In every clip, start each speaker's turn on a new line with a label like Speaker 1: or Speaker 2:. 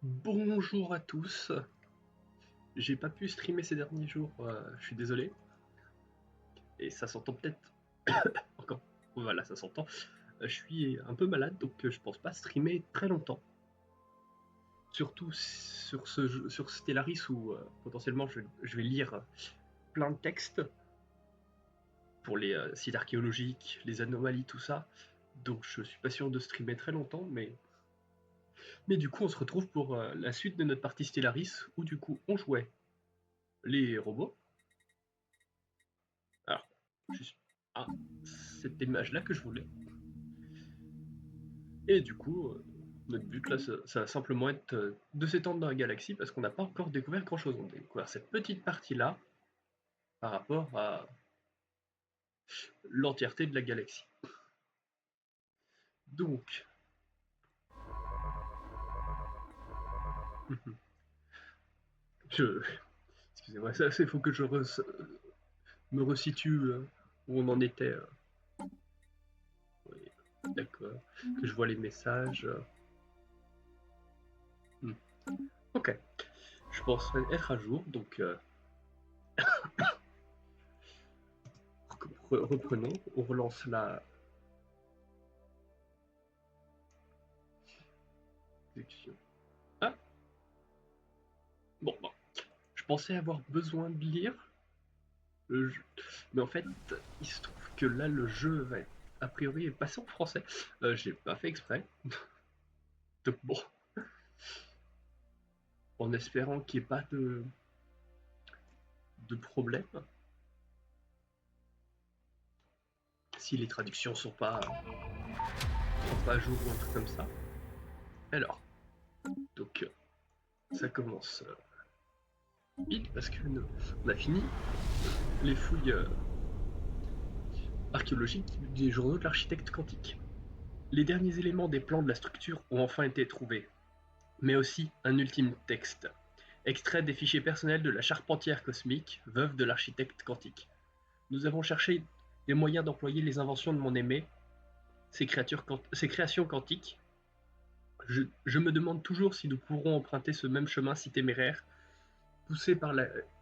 Speaker 1: Bonjour à tous. J'ai pas pu streamer ces derniers jours, je suis désolé. Et ça s'entend peut-être encore. Voilà, ça s'entend. Je suis un peu malade, donc je pense pas streamer très longtemps. Surtout sur ce jeu, sur Stellaris où potentiellement je vais lire plein de textes pour les sites archéologiques, les anomalies, tout ça. Donc je suis pas sûr de streamer très longtemps, mais du coup on se retrouve pour la suite de notre partie Stellaris où du coup on jouait les robots. Alors, juste ah, cette image-là que je voulais. Et du coup, notre but là, ça va simplement être de s'étendre dans la galaxie parce qu'on n'a pas encore découvert grand-chose. On a découvert cette petite partie-là par rapport à l'entièreté de la galaxie. Donc, je, excusez-moi, ça, il faut que je me resitue où on en était. Oui, d'accord, que je vois les messages. Hmm. Ok, je pense être à jour, donc reprenons, on relance la section. Ah, bon, je pensais avoir besoin de lire le jeu, mais en fait, il se trouve que là, le jeu va être, a priori est passé en français. J'ai pas fait exprès, donc bon, en espérant qu'il n'y ait pas de problème, si les traductions sont pas à jour ou un truc comme ça. Alors, donc, ça commence vite parce que on a fini les fouilles archéologiques des journaux de l'architecte quantique. Les derniers éléments des plans de la structure ont enfin été trouvés, mais aussi un ultime texte, extrait des fichiers personnels de la charpentière cosmique, veuve de l'architecte quantique. Nous avons cherché des moyens d'employer les inventions de mon aimé, ses créations quantiques. Je me demande toujours si nous pourrons emprunter ce même chemin si téméraire, poussé par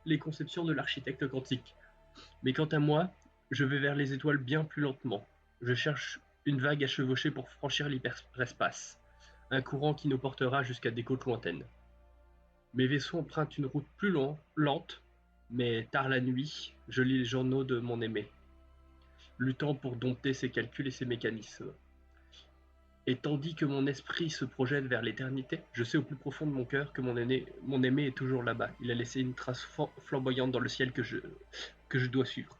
Speaker 1: les conceptions de l'architecte quantique. Mais quant à moi, je vais vers les étoiles bien plus lentement. Je cherche une vague à chevaucher pour franchir l'hyperespace, un courant qui nous portera jusqu'à des côtes lointaines. Mes vaisseaux empruntent une route plus lente, mais tard la nuit, je lis les journaux de mon aimé, luttant pour dompter ses calculs et ses mécanismes. Et tandis que mon esprit se projette vers l'éternité, je sais au plus profond de mon cœur que mon aimé est toujours là-bas. Il a laissé une trace flamboyante dans le ciel que je dois suivre.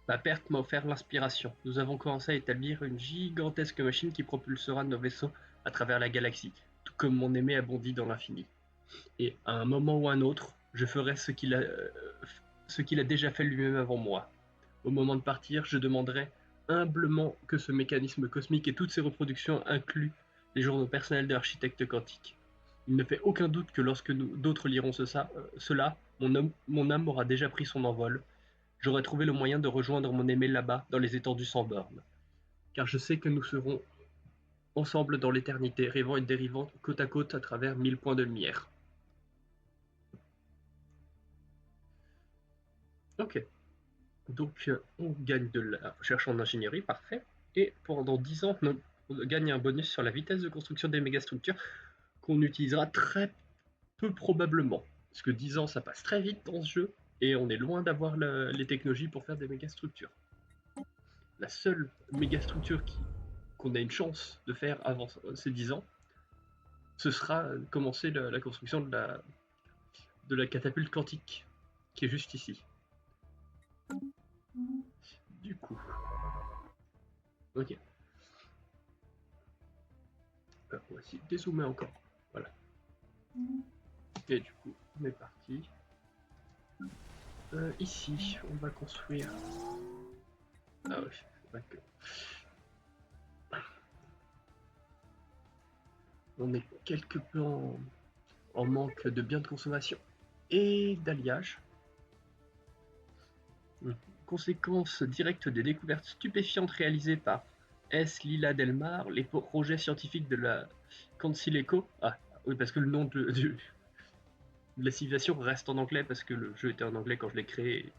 Speaker 1: Ma perte m'a offert l'inspiration. Nous avons commencé à établir une gigantesque machine qui propulsera nos vaisseaux à travers la galaxie, tout comme mon aimé a bondi dans l'infini. Et à un moment ou un autre, je ferai ce qu'il a déjà fait lui-même avant moi. Au moment de partir, je demanderai humblement que ce mécanisme cosmique et toutes ses reproductions incluent les journaux personnels de l'architecte quantique. Il ne fait aucun doute que lorsque d'autres liront cela, mon âme aura déjà pris son envol. J'aurai trouvé le moyen de rejoindre mon aimé là-bas, dans les étendues sans bornes. Car je sais que nous serons ensemble dans l'éternité, rêvant et dérivant côte à côte à travers 1000 points de lumière. Ok, donc on gagne de la recherche en ingénierie, parfait. Et pendant 10 ans, on gagne un bonus sur la vitesse de construction des mégastructures qu'on utilisera très peu probablement. Parce que 10 ans, ça passe très vite dans ce jeu, et on est loin d'avoir les technologies pour faire des mégastructures. La seule mégastructure qu'on a une chance de faire avant ces 10 ans, ce sera commencer la construction de la catapulte quantique, qui est juste ici. Du coup, ok. On va essayer de dézoomer encore. Voilà. Et du coup, on est parti. Ici, on va construire. Ah ouais, c'est vrai que. On est quelque peu en manque de biens de consommation et d'alliage. Conséquence directe des découvertes stupéfiantes réalisées par S. Lila Delmar, les projets scientifiques de la Concileco. Ah, Oui, parce que le nom de la civilisation reste en anglais, parce que le jeu était en anglais quand je l'ai créé, et du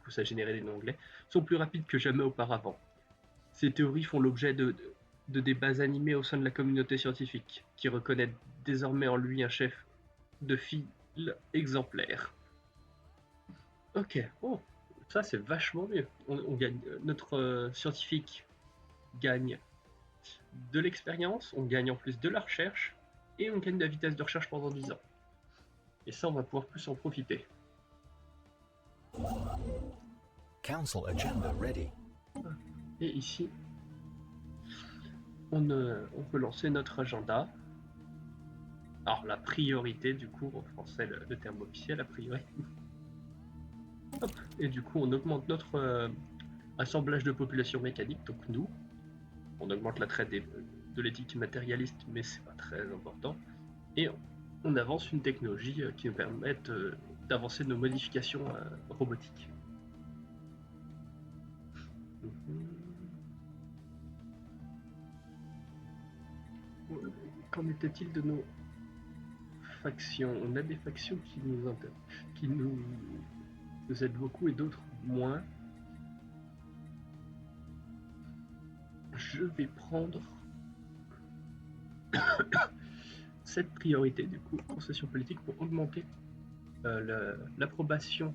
Speaker 1: coup ça générait des noms anglais, sont plus rapides que jamais auparavant. Ces théories font l'objet de débats animés au sein de la communauté scientifique, qui reconnaît désormais en lui un chef de file exemplaire. Ok, oh, ça c'est vachement mieux. On gagne, notre scientifique gagne de l'expérience, on gagne en plus de la recherche, et on gagne de la vitesse de recherche pendant 10 ans. Et ça, on va pouvoir plus en profiter.
Speaker 2: Council agenda ready.
Speaker 1: Et ici, on peut lancer notre agenda. Alors, la priorité, du coup, en français, le terme officiel, a priori. Hop. Et du coup, on augmente notre assemblage de population mécanique, donc nous. On augmente la traite de l'éthique matérialiste, mais c'est pas très important. Et on avance une technologie qui nous permette d'avancer nos modifications robotiques. Qu'en était-il de nos factions? On a des factions qui nous aident beaucoup et d'autres moins. Je vais prendre cette priorité, du coup, concession politique, pour augmenter l'approbation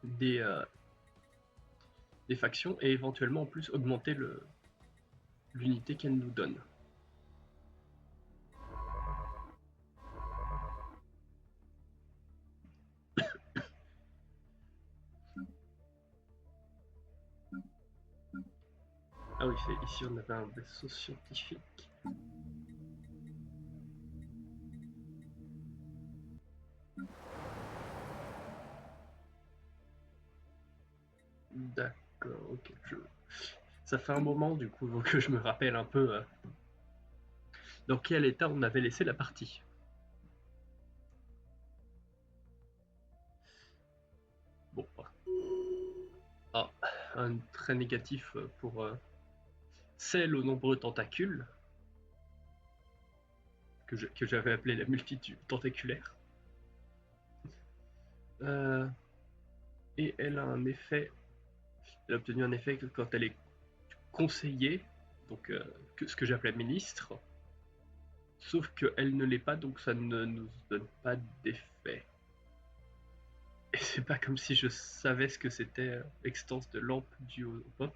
Speaker 1: des factions et éventuellement en plus augmenter l'unité qu'elles nous donnent. Ah oui, ici on avait un vaisseau scientifique. D'accord, ok. Ça fait un moment du coup que je me rappelle un peu dans quel état on avait laissé la partie. Bon. Ah, un trait négatif pour celle aux nombreux tentacules, que j'avais appelé la multitude tentaculaire. Et elle a un effet, elle a obtenu un effet que quand elle est conseillée, donc ce que j'appelais ministre, sauf qu'elle ne l'est pas, donc ça ne nous donne pas d'effet. Et c'est pas comme si je savais ce que c'était extance de lampe due au pop.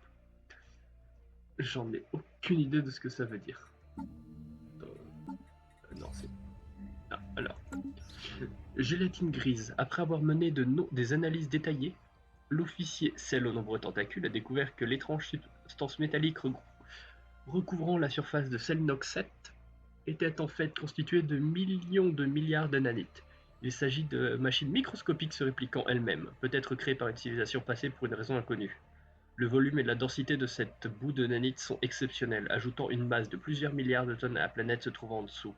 Speaker 1: J'en ai aucune idée de ce que ça veut dire. Non, c'est... Ah, alors. Gélatine grise. Après avoir mené des analyses détaillées, l'officier Cell aux nombreux tentacules a découvert que l'étrange substance métallique recouvrant la surface de Cellnox 7 était en fait constituée de millions de milliards d'ananites. Il s'agit de machines microscopiques se répliquant elles-mêmes, peut-être créées par une civilisation passée pour une raison inconnue. Le volume et la densité de cette boue de nanites sont exceptionnels, ajoutant une masse de plusieurs milliards de tonnes à la planète se trouvant en dessous.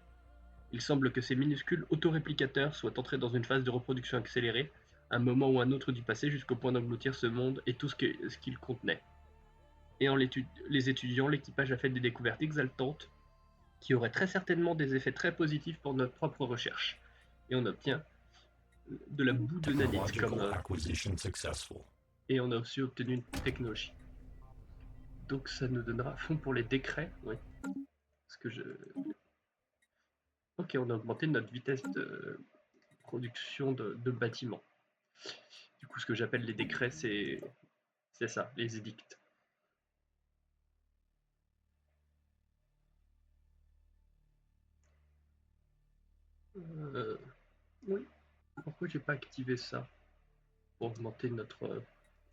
Speaker 1: Il semble que ces minuscules autoréplicateurs soient entrés dans une phase de reproduction accélérée, un moment ou un autre du passé, jusqu'au point d'engloutir ce monde et tout ce qu'il contenait. Et en les étudiant, l'équipage a fait des découvertes exaltantes qui auraient très certainement des effets très positifs pour notre propre recherche. Et on obtient de la boue de nanite et on a aussi obtenu une technologie. Donc ça nous donnera fond pour les décrets, oui. Parce que Ok, on a augmenté notre vitesse de production de bâtiments. Du coup, ce que j'appelle les décrets, c'est ça, les édicts. Oui. Pourquoi j'ai pas activé ça pour augmenter notre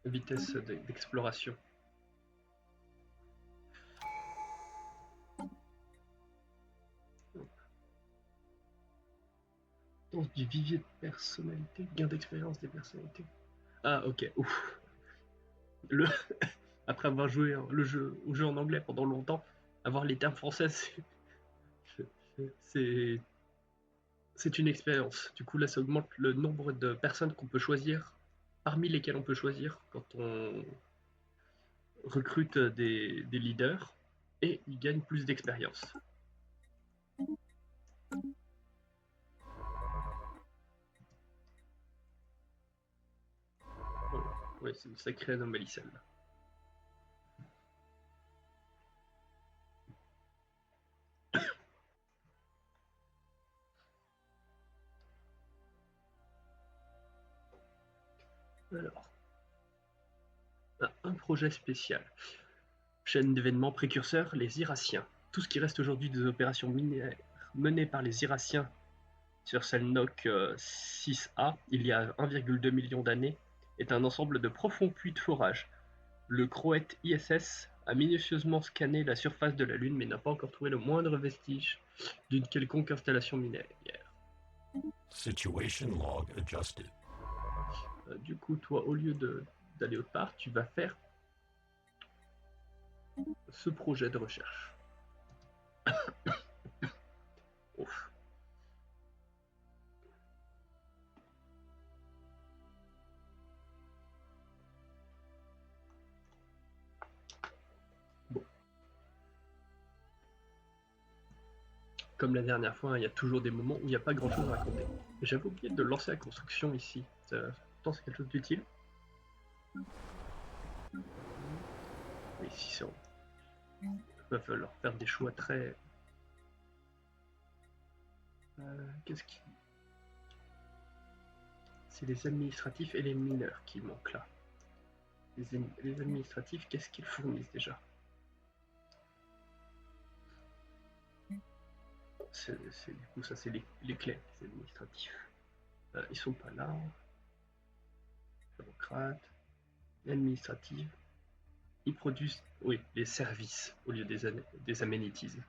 Speaker 1: vitesse d'exploration? Danse du vivier de personnalité, gain d'expérience des personnalités. Ah ok, ouf. Après avoir joué au jeu en anglais pendant longtemps, avoir les termes français, c'est une expérience. Du coup là, ça augmente le nombre de personnes qu'on peut choisir, parmi lesquelles on peut choisir quand on recrute des leaders, et ils gagnent plus d'expérience. c'est une sacrée anomalie celle-là. Alors, un projet spécial. Chaîne d'événements précurseurs, les Irassiens. Tout ce qui reste aujourd'hui des opérations minières menées par les Irassiens sur Selnok 6A, il y a 1,2 million d'années, est un ensemble de profonds puits de forage. Le Croët ISS a minutieusement scanné la surface de la Lune mais n'a pas encore trouvé le moindre vestige d'une quelconque installation minière.
Speaker 2: Situation log adjusted.
Speaker 1: Du coup, toi, au lieu d'aller autre part, tu vas faire ce projet de recherche. Ouf. Bon. Comme la dernière fois, il y a toujours des moments où il n'y a pas grand chose à raconter. Et j'avais oublié de lancer la construction ici. Pourtant, c'est quelque chose d'utile. Mais ici, il va falloir faire des choix très... Qu'est-ce qui... C'est les administratifs et les mineurs qui manquent là. Les administratifs, qu'est-ce qu'ils fournissent déjà? Du coup, ça c'est les clés, les administratifs. Ils sont pas là. Bureaucrates, administratifs. Ils produisent, oui, les services au lieu des amenities.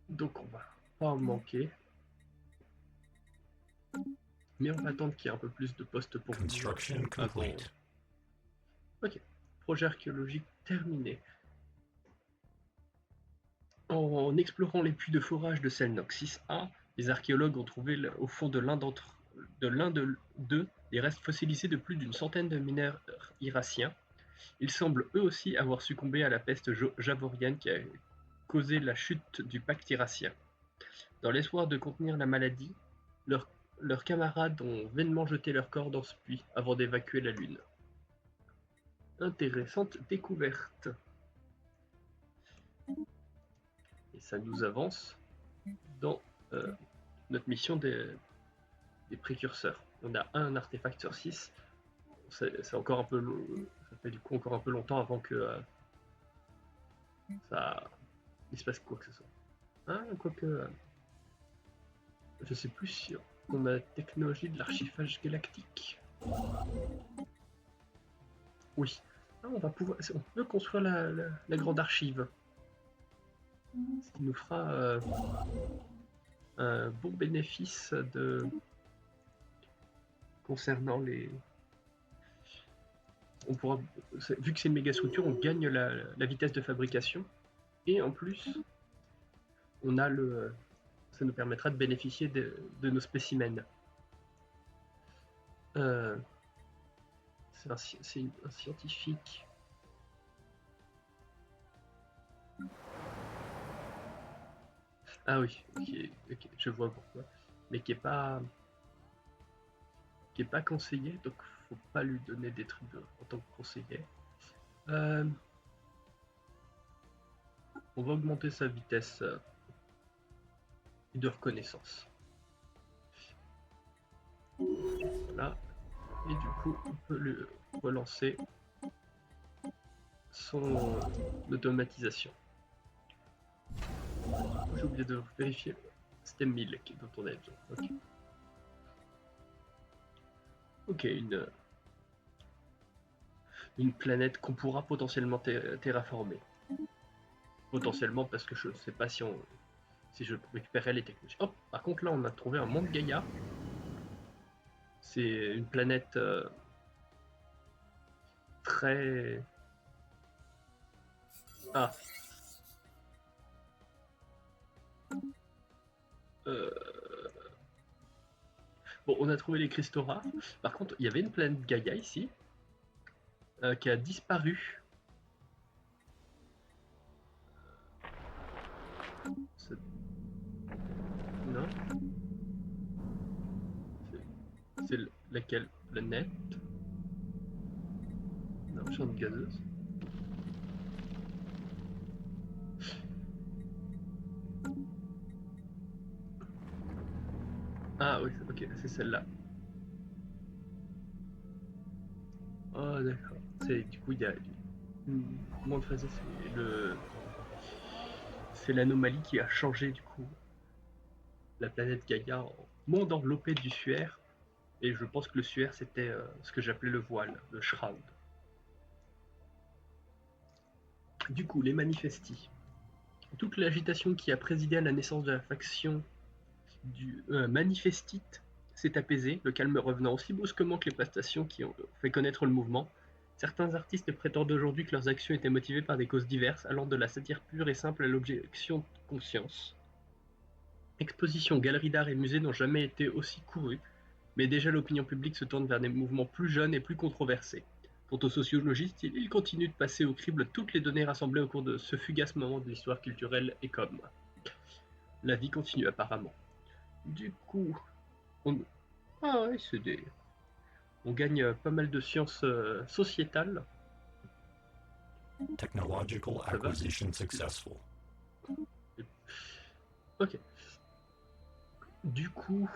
Speaker 1: Donc on va pas en manquer. Mais on va attendre qu'il y ait un peu plus de postes pour
Speaker 2: Construction complete.
Speaker 1: Ok, projet archéologique terminé. En explorant les puits de forage de Selnok 6A, les archéologues ont trouvé au fond de l'un d'eux des restes fossilisés de plus d'une centaine de mineurs irassiens. Ils semblent eux aussi avoir succombé à la peste javorienne qui a causé la chute du pacte irassien. Dans l'espoir de contenir la maladie, leurs camarades ont vainement jeté leur corps dans ce puits avant d'évacuer la Lune. Intéressante découverte. Et ça nous avance dans notre mission des précurseurs. On a un artefact sur 6. C'est encore un peu... Ça fait du coup encore un peu longtemps avant que il se passe quoi que ce soit. Hein, quoique... je sais plus si on a la technologie de l'archivage galactique. Oui. Ah, on peut construire la grande archive. Ce qui nous fera un bon bénéfice concernant les... On pourra, vu que c'est une méga structure, on gagne la vitesse de fabrication. Et en plus, on a ça nous permettra de bénéficier de nos spécimens. C'est un scientifique. Ah oui, ok, je vois pourquoi. Mais qui est pas conseiller, donc faut pas lui donner des trucs en tant que conseiller. On va augmenter sa vitesse de reconnaissance. Voilà. Et du coup, on peut le relancer son automatisation. J'ai oublié de vérifier. C'était 1000 dont on avait besoin. Ok, une planète qu'on pourra potentiellement terraformer. Potentiellement parce que je ne sais pas si je récupérais les technologies. Hop, par contre là on a trouvé un monde Gaïa. C'est une planète très... Ah. Bon, on a trouvé les cristaux rares. Par contre, il y avait une planète Gaïa ici qui a disparu. Non. C'est laquelle planète? Chambre gazeuse. Ah oui, ok, c'est celle-là. Oh d'accord. Du coup, il y a... Comment on fait ça? C'est l'anomalie qui a changé du coup la planète Gaïa en monde enveloppé du suaire. Et je pense que le suaire c'était ce que j'appelais le voile, le shroud. Du coup, les manifestis. Toute l'agitation qui a présidé à la naissance de la faction du manifestite s'est apaisée, le calme revenant aussi brusquement que les prestations qui ont fait connaître le mouvement. Certains artistes prétendent aujourd'hui que leurs actions étaient motivées par des causes diverses, allant de la satire pure et simple à l'objection de conscience. Expositions, galeries d'art et musées n'ont jamais été aussi courues, mais déjà l'opinion publique se tourne vers des mouvements plus jeunes et plus controversés. Quant aux sociologistes, ils continuent de passer au crible toutes les données rassemblées au cours de ce fugace moment de l'histoire culturelle et comme. La vie continue apparemment. Du coup, on... Ah ouais, on gagne pas mal de sciences sociétales.
Speaker 2: Technological
Speaker 1: Ça va?
Speaker 2: acquisition successful.
Speaker 1: Ok. Du coup,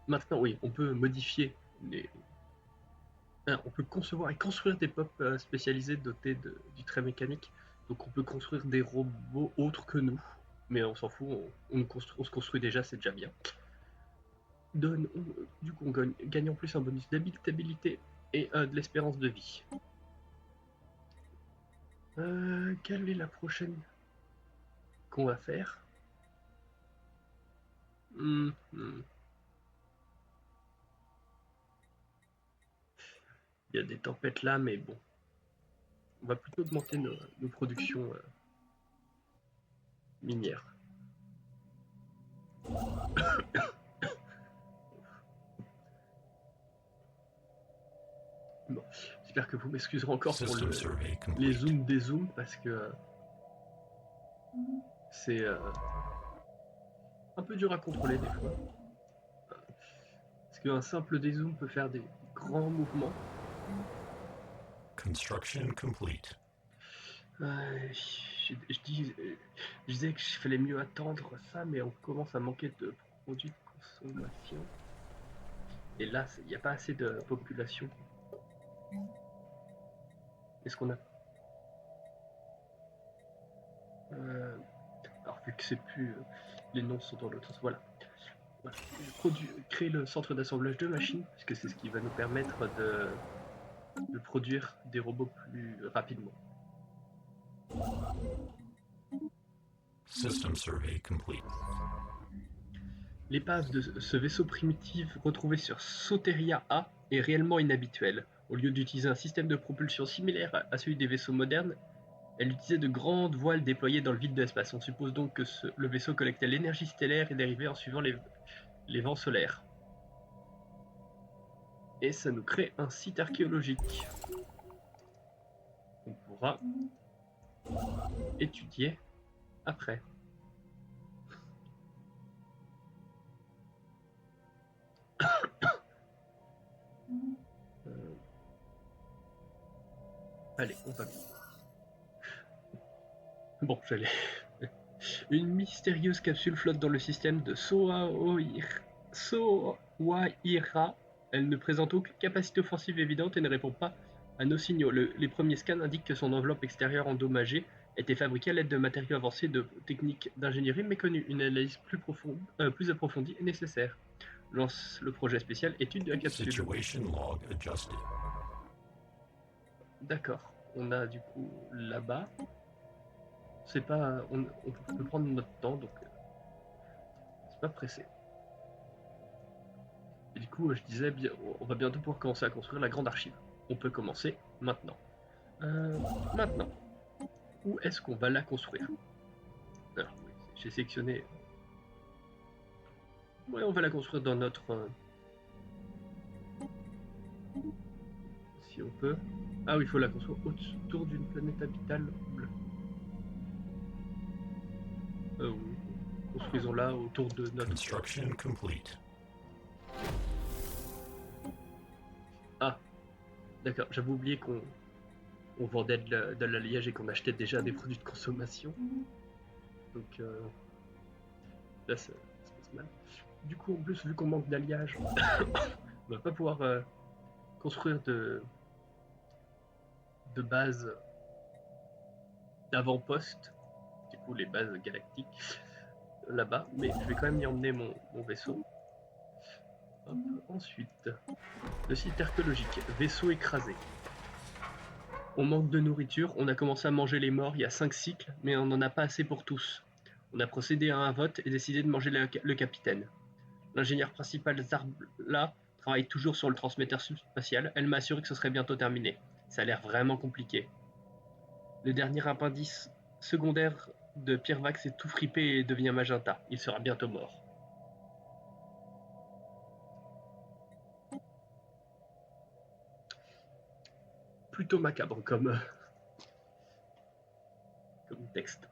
Speaker 1: maintenant oui, on peut modifier les... on peut concevoir et construire des pop spécialisés dotés du trait mécanique. Donc on peut construire des robots autres que nous. Mais on s'en fout, on se construit déjà, c'est déjà bien. Du coup, on gagne en plus un bonus d'habitabilité et de l'espérance de vie. Quelle est la prochaine qu'on va faire? Il y a des tempêtes là, mais bon. On va plutôt augmenter nos productions minières. Bon, j'espère que vous m'excuserez encore pour les zooms des zooms parce que c'est un peu dur à contrôler des fois. Parce qu'un simple dézoom peut faire des grands mouvements.
Speaker 2: Construction complete.
Speaker 1: Je disais que je fallait mieux attendre ça, mais on commence à manquer de produits de consommation. Et là, il n'y a pas assez de population. Est-ce qu'on a... alors vu que c'est plus... les noms sont dans l'autre sens, voilà. Créer le centre d'assemblage de machines, puisque c'est ce qui va nous permettre de produire des robots plus rapidement.
Speaker 2: System survey complete.
Speaker 1: L'épave de ce vaisseau primitif retrouvé sur Soteria A est réellement inhabituelle. Au lieu d'utiliser un système de propulsion similaire à celui des vaisseaux modernes, elle utilisait de grandes voiles déployées dans le vide de l'espace. On suppose donc que le vaisseau collectait l'énergie stellaire et dérivait en suivant les vents solaires. Et ça nous crée un site archéologique. On pourra étudier après. Allez, on va bien. Bon, j'allais. Une mystérieuse capsule flotte dans le système de Soaira. Elle ne présente aucune capacité offensive évidente et ne répond pas à nos signaux. Les premiers scans indiquent que son enveloppe extérieure endommagée était fabriquée à l'aide de matériaux avancés de techniques d'ingénierie méconnues. Une analyse plus approfondie est nécessaire. Lance le projet spécial étude de la capsule.
Speaker 2: Situation log adjusted.
Speaker 1: D'accord, on a du coup là-bas. C'est pas, on peut prendre notre temps, donc c'est pas pressé. Et du coup, je disais, on va bientôt pouvoir commencer à construire la grande archive. On peut commencer maintenant. Maintenant, où est-ce qu'on va la construire? Alors, oui, j'ai sélectionné. Ouais, on va la construire dans notre. Si on peut. Ah oui, il faut la construire autour d'une planète habitable. Oui. Construisons-la autour de notre. D'accord, j'avais oublié qu'on vendait de l'alliage et qu'on achetait déjà des produits de consommation. Donc là, ça se passe mal. Du coup, en plus, vu qu'on manque d'alliage, on va pas pouvoir construire de base d'avant-poste, du coup les bases galactiques là-bas, mais je vais quand même y emmener mon vaisseau. Hop, ensuite, le site archéologique, vaisseau écrasé. On manque de nourriture, on a commencé à manger les morts il y a 5 cycles, mais on n'en a pas assez pour tous. On a procédé à un vote et décidé de manger le capitaine. L'ingénieur principal Zarbla travaille toujours sur le transmetteur subspatial, elle m'a assuré que ce serait bientôt terminé. Ça a l'air vraiment compliqué. Le dernier appendice secondaire de Pirvax est tout fripé et devient magenta. Il sera bientôt mort. Plutôt macabre comme texte.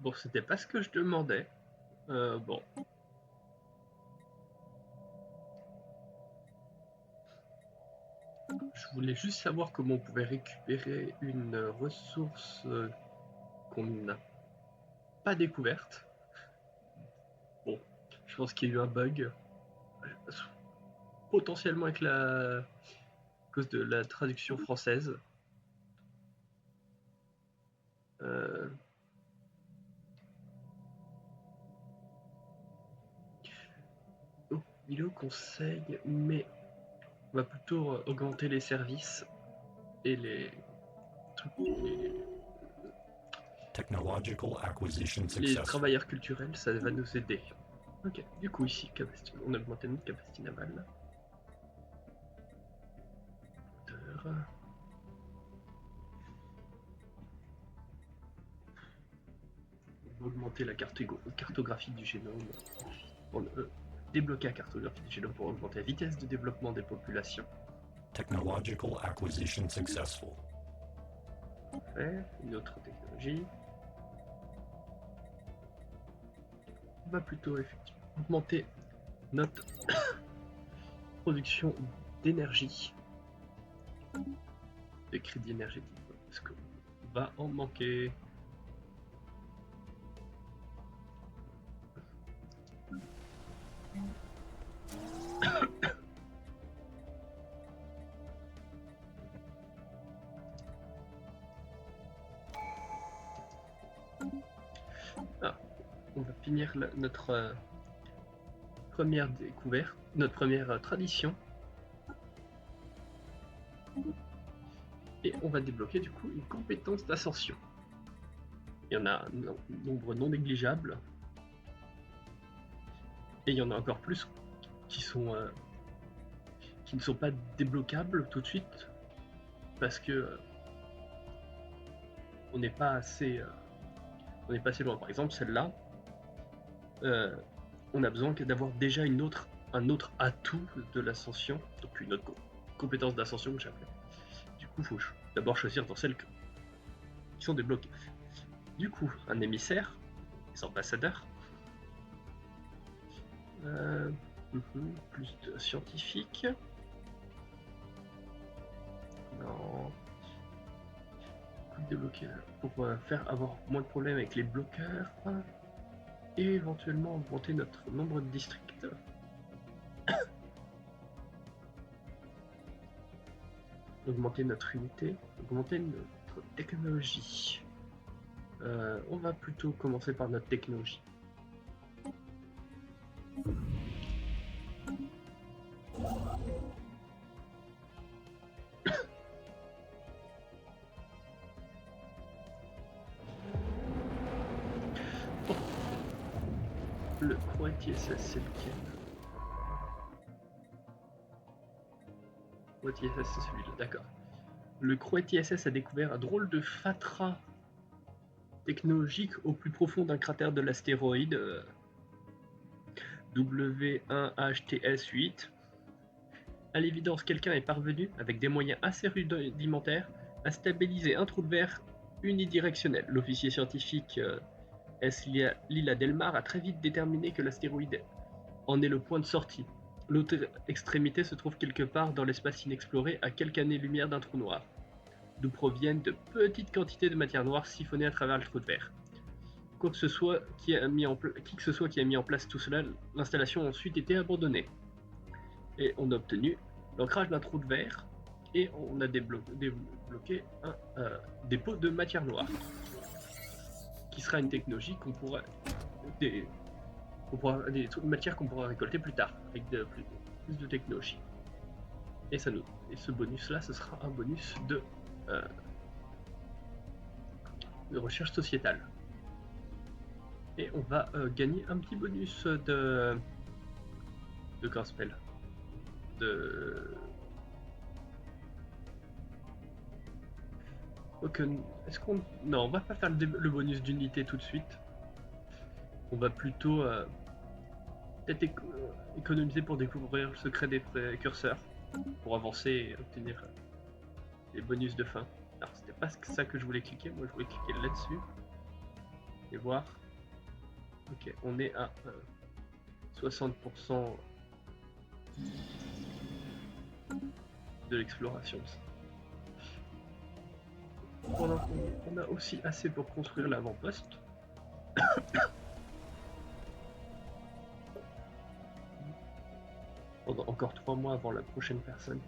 Speaker 1: Bon, c'était pas ce que je demandais. Bon. Je voulais juste savoir comment on pouvait récupérer une ressource qu'on n'a pas découverte. Bon, je pense qu'il y a eu un bug. Potentiellement avec à cause de la traduction française. Milo conseille, mais on va plutôt augmenter les services et les
Speaker 2: Technological acquisition
Speaker 1: les
Speaker 2: successful.
Speaker 1: travailleurs culturels, ça va nous aider. Ok, du coup ici, on a augmenté notre capacité navale. On va augmenter la cartographie du génome. Débloquer la cartographie du génome pour augmenter la vitesse de développement des populations.
Speaker 2: Technological acquisition successful.
Speaker 1: Parfait. Une autre technologie. On va plutôt effectivement augmenter notre production d'énergie, de crédit énergétique, parce qu'on va en manquer. On va finir notre première découverte, notre première tradition. Et on va débloquer du coup une compétence d'ascension. Il y en a un nombre non négligeable. Et il y en a encore plus qui ne sont pas débloquables tout de suite parce que on n'est pas assez loin. Par exemple, celle-là, on a besoin d'avoir déjà un autre atout de l'ascension, donc une autre compétence d'ascension que j'appelle. Du coup, il faut d'abord choisir dans celles qui sont débloquées. Du coup, un émissaire, des ambassadeurs, plus de scientifiques. Non. Débloquer pour faire avoir moins de problèmes avec les bloqueurs et éventuellement augmenter notre nombre de districts. Augmenter notre unité, augmenter notre technologie. On va plutôt commencer par notre technologie. Le Croix TSS, c'est lequel? Croix TSS, c'est celui-là, d'accord. Le Croix TSS a découvert un drôle de fatras technologique au plus profond d'un cratère de l'astéroïde W1HTS8. À l'évidence, quelqu'un est parvenu, avec des moyens assez rudimentaires, à stabiliser un trou de verre unidirectionnel. L'officier scientifique S. Lila Delmar a très vite déterminé que l'astéroïde en est le point de sortie. L'autre extrémité se trouve quelque part dans l'espace inexploré à quelques années-lumière d'un trou noir, d'où proviennent de petites quantités de matière noire siphonnées à travers le trou de verre. Qui que ce soit qui a mis en place tout cela, l'installation a ensuite été abandonnée. Et on a obtenu l'ancrage d'un trou de verre et on a débloqué un dépôt de matière noire, qui sera une technologie qu'on pourra des matières qu'on pourra récolter plus tard avec plus de technologie. Et ce bonus là, ce sera un bonus de recherche sociétale. Et on va gagner un petit bonus de Corspell. Est-ce qu'on... Non, on va pas faire le bonus d'unité tout de suite. On va plutôt peut-être économiser pour découvrir le secret des précurseurs, pour avancer et obtenir les bonus de fin. Alors c'était pas ça que je voulais cliquer, moi je voulais cliquer là-dessus et voir. Ok, on est à 60% de l'exploration. Pendant qu'on a aussi assez pour construire l'avant-poste. Pendant encore 3 mois avant la prochaine personne.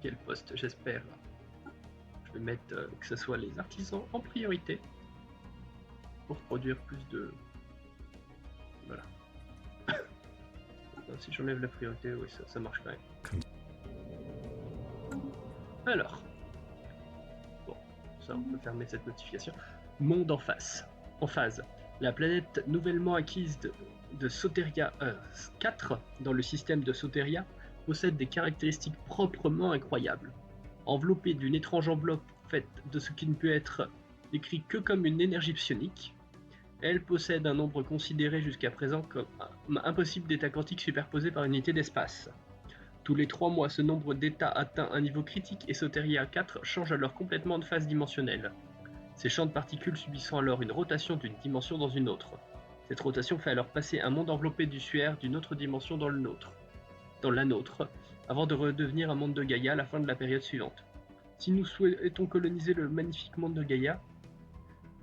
Speaker 1: Quel poste, j'espère. Je vais mettre que ce soit les artisans en priorité pour produire plus de... Voilà. Si j'enlève la priorité, oui, ça marche quand même. Alors. Bon, ça on peut fermer cette notification. Monde en face. En phase. La planète nouvellement acquise de Soteria 4 dans le système de Soteria possède des caractéristiques proprement incroyables. Enveloppée d'une étrange enveloppe faite de ce qui ne peut être décrit que comme une énergie psionique, elle possède un nombre considéré jusqu'à présent comme impossible d'états quantiques superposés par unité d'espace. Tous les 3 mois, ce nombre d'états atteint un niveau critique et Soteria 4 change alors complètement de phase dimensionnelle. Ces champs de particules subissant alors une rotation d'une dimension dans une autre. Cette rotation fait alors passer un monde enveloppé du suaire d'une autre dimension dans la nôtre, avant de redevenir un monde de Gaïa à la fin de la période suivante. Si nous souhaitons coloniser le magnifique monde Gaïa,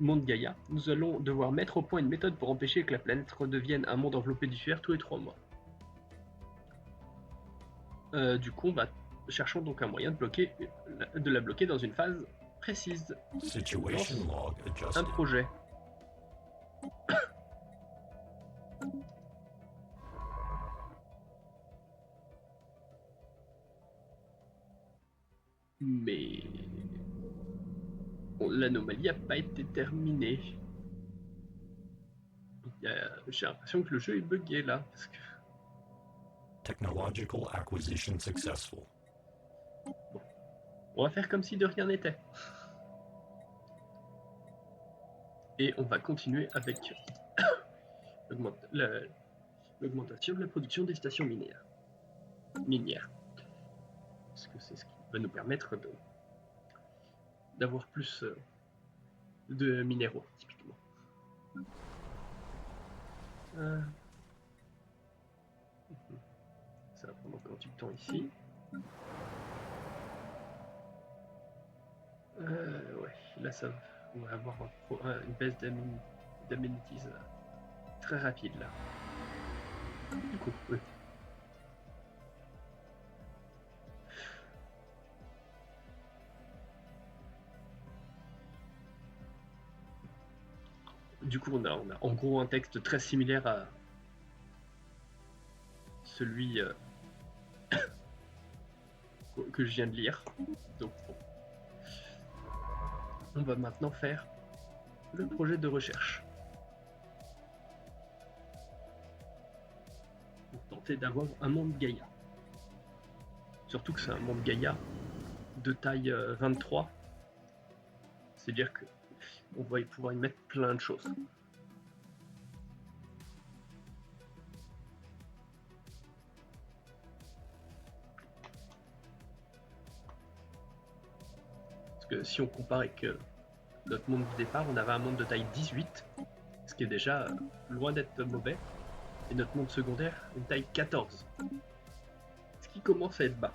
Speaker 1: nous allons devoir mettre au point une méthode pour empêcher que la planète redevienne un monde enveloppé du suaire tous les 3 mois. Du coup, cherchons donc un moyen de la bloquer dans une phase précise.
Speaker 2: Situation log adjusted.
Speaker 1: Un projet. Mais l'anomalie n'a pas été terminée. J'ai l'impression que le jeu est buggé là. Parce que...
Speaker 2: Technological acquisition successful.
Speaker 1: Bon. On va faire comme si de rien n'était. Et on va continuer avec l'augmentation de la production des stations minières. Parce que c'est ce qui va nous permettre d'avoir plus de minéraux, typiquement. Ça va prendre encore du temps ici. Ouais, là on va avoir une baisse d'amenities très rapide là. Du coup, oui. Du coup, on a en gros un texte très similaire à celui que je viens de lire. Donc, bon. On va maintenant faire le projet de recherche. Pour tenter d'avoir un monde Gaïa. Surtout que c'est un monde Gaïa de taille 23. C'est-à-dire que on va y pouvoir y mettre plein de choses. Parce que si on compare avec notre monde du départ, on avait un monde de taille 18, ce qui est déjà loin d'être mauvais, et notre monde secondaire, une taille 14, ce qui commence à être bas.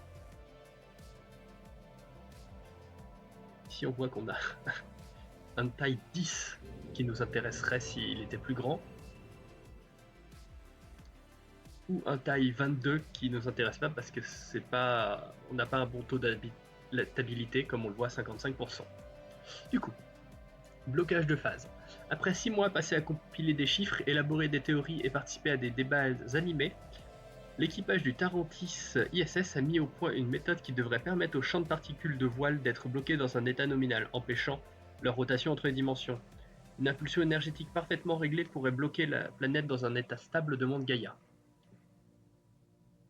Speaker 1: Ici on voit qu'on a un taille 10 qui nous intéresserait s'il était plus grand, ou un taille 22 qui nous intéresse pas parce que c'est pas, on n'a pas un bon taux d'habitabilité comme on le voit à 55%. Du coup, blocage de phase. Après 6 mois passés à compiler des chiffres, élaborer des théories et participer à des débats animés, l'équipage du Tarantis ISS a mis au point une méthode qui devrait permettre aux champs de particules de voile d'être bloqués dans un état nominal, empêchant leur rotation entre les dimensions. Une impulsion énergétique parfaitement réglée pourrait bloquer la planète dans un état stable de monde Gaïa.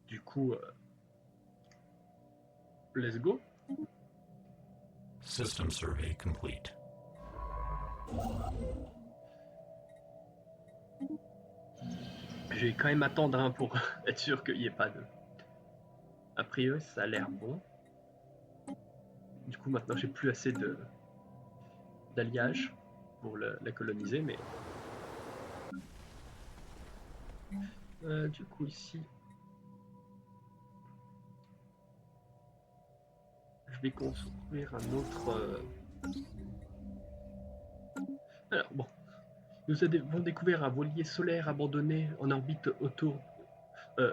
Speaker 1: Du coup, let's go.
Speaker 2: System survey complete.
Speaker 1: Je vais quand même attendre pour être sûr qu'il n'y ait pas de... A priori, ça a l'air bon. Du coup, maintenant, j'ai plus assez d'alliage pour la coloniser, mais... du coup, ici... Je vais construire un autre... Alors, bon. Nous avons découvert un voilier solaire abandonné en orbite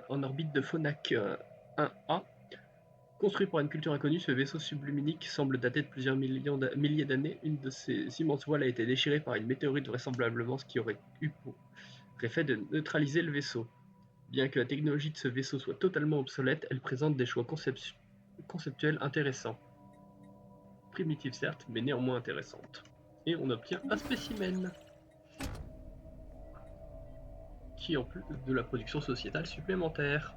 Speaker 1: en orbite de Phonak 1A. Construit par une culture inconnue, ce vaisseau subluminique semble dater de plusieurs milliers d'années. Une de ses immenses voiles a été déchirée par une météorite vraisemblablement, ce qui aurait eu pour effet de neutraliser le vaisseau. Bien que la technologie de ce vaisseau soit totalement obsolète, elle présente des choix conceptuels intéressants. Primitive certes, mais néanmoins intéressante. Et on obtient un spécimen qui en plus de la production sociétale supplémentaire.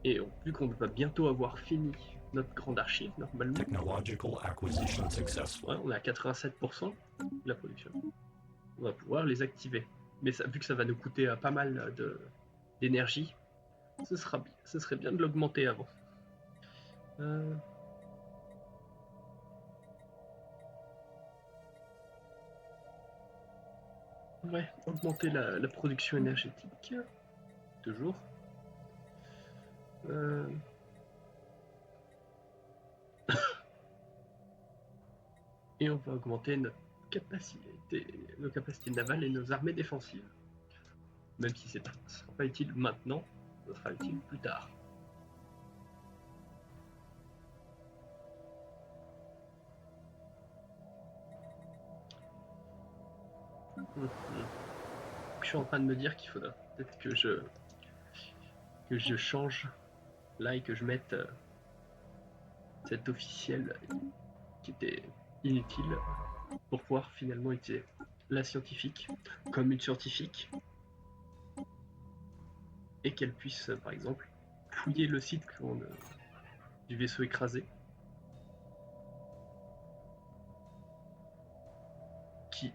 Speaker 1: Et vu qu'on va bientôt avoir fini notre grande archive, normalement,
Speaker 2: Technological acquisition successful.
Speaker 1: ouais, on est à 87% de la production. On va pouvoir les activer. Mais ça, vu que ça va nous coûter pas mal d'énergie, ce serait bien de l'augmenter avant. Ouais, augmenter la production énergétique. Toujours. Et on va augmenter nos capacités navales et nos armées défensives. Même si ce ne sera pas utile maintenant, ça sera utile plus tard. Je suis en train de me dire qu'il faudra peut-être que je change là et que je mette cet officiel qui était inutile pour pouvoir finalement utiliser la scientifique comme une scientifique et qu'elle puisse par exemple fouiller le site du vaisseau écrasé qui,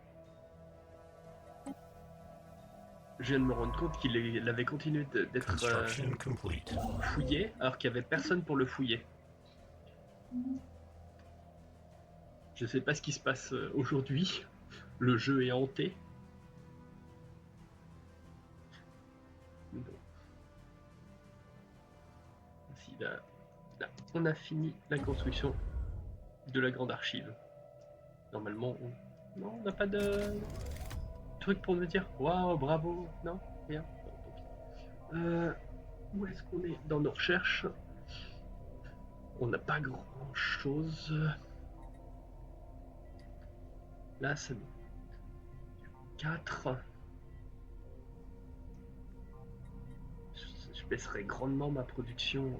Speaker 1: je viens de me rendre compte qu'il avait continué d'être fouillé alors qu'il n'y avait personne pour le fouiller. Je sais pas ce qui se passe aujourd'hui. Le jeu est hanté. Bon. Ici, là, on a fini la construction de la grande archive. Normalement, non, on n'a pas de truc pour me dire waouh, bravo. Non, rien. Où est-ce qu'on est dans nos recherches? On n'a pas grand chose. Là, c'est 4. Je baisserai grandement ma production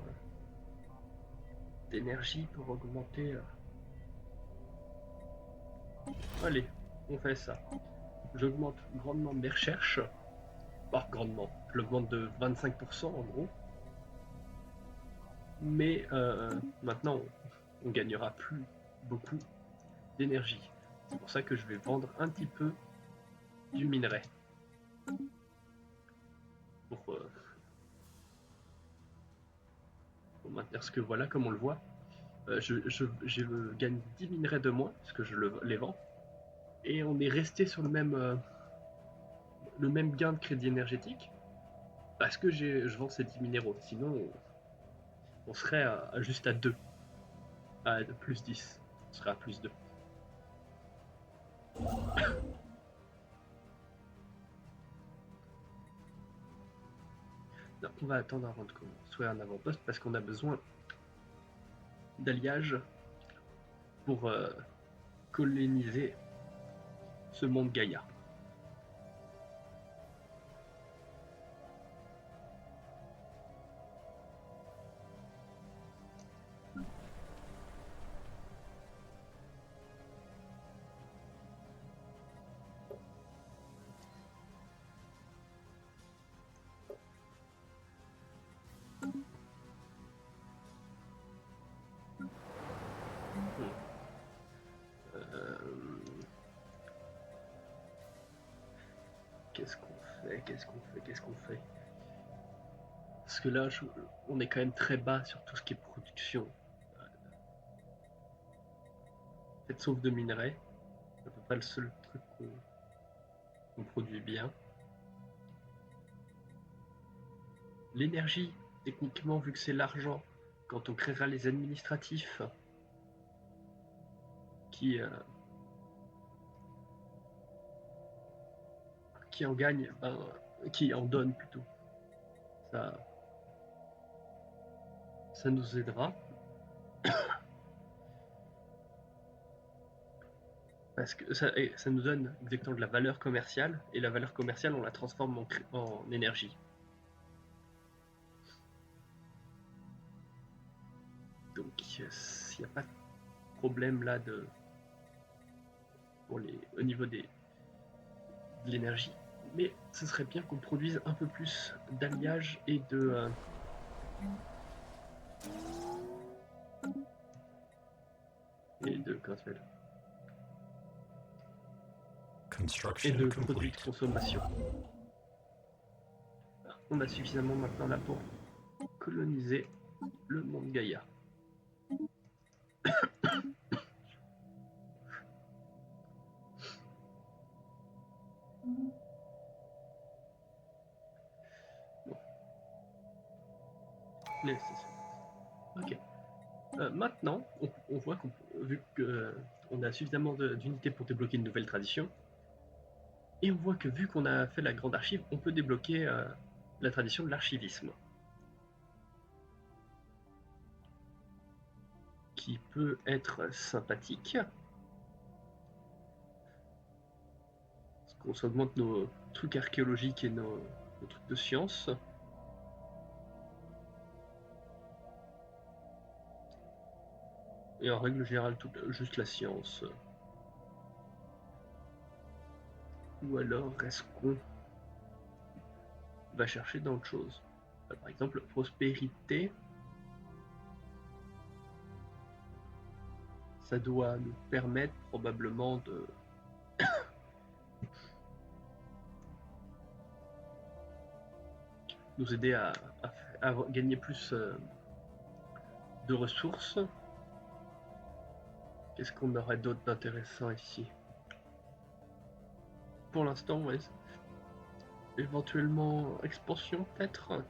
Speaker 1: d'énergie pour augmenter... Allez, on fait ça. J'augmente grandement mes recherches. Pas grandement, je l'augmente de 25% en gros. Mais maintenant, on gagnera plus beaucoup d'énergie. C'est pour ça que je vais vendre un petit peu du minerai. Pour maintenir ce que voilà, comme on le voit. Je gagne 10 minerais de moins, parce que je les vends. Et on est resté sur le même gain de crédit énergétique, parce que je vends ces 10 minéraux. Sinon, on serait juste à 2. À plus 10. On serait à plus 2. Non, on va attendre avant de construire un avant-poste, parce qu'on a besoin d'alliages pour coloniser ce monde Gaïa. Qu'est-ce qu'on fait Parce que là, on est quand même très bas sur tout ce qui est production. Peut-être sauf de minerais. C'est à peu près le seul truc qu'on produit bien. L'énergie, techniquement, vu que c'est l'argent, quand on créera les administratifs qui en gagnent, qui en donnent plutôt, ça nous aidera. Parce que ça nous donne exactement de la valeur commerciale, et la valeur commerciale, on la transforme en énergie. Donc, il n'y a pas de problème là au niveau de l'énergie. Mais ce serait bien qu'on produise un peu plus d'alliage et de...
Speaker 2: Construction
Speaker 1: et de produits
Speaker 2: complete.
Speaker 1: de consommation. On a suffisamment maintenant là pour coloniser le monde Gaïa. Bon. Ok. Maintenant, on voit vu qu'on a suffisamment d'unités pour débloquer une nouvelle tradition, et on voit que vu qu'on a fait la grande archive, on peut débloquer la tradition de l'archivisme, qui peut être sympathique, parce qu'on s'augmente nos trucs archéologiques et nos trucs de science. Et en règle générale, juste la science. Ou alors, est-ce qu'on va chercher d'autres choses? Par exemple, prospérité. Ça doit nous permettre probablement de... nous aider à gagner plus de ressources. Qu'est-ce qu'on aurait d'autre d'intéressant ici? Pour l'instant, ouais. Éventuellement, expansion peut-être.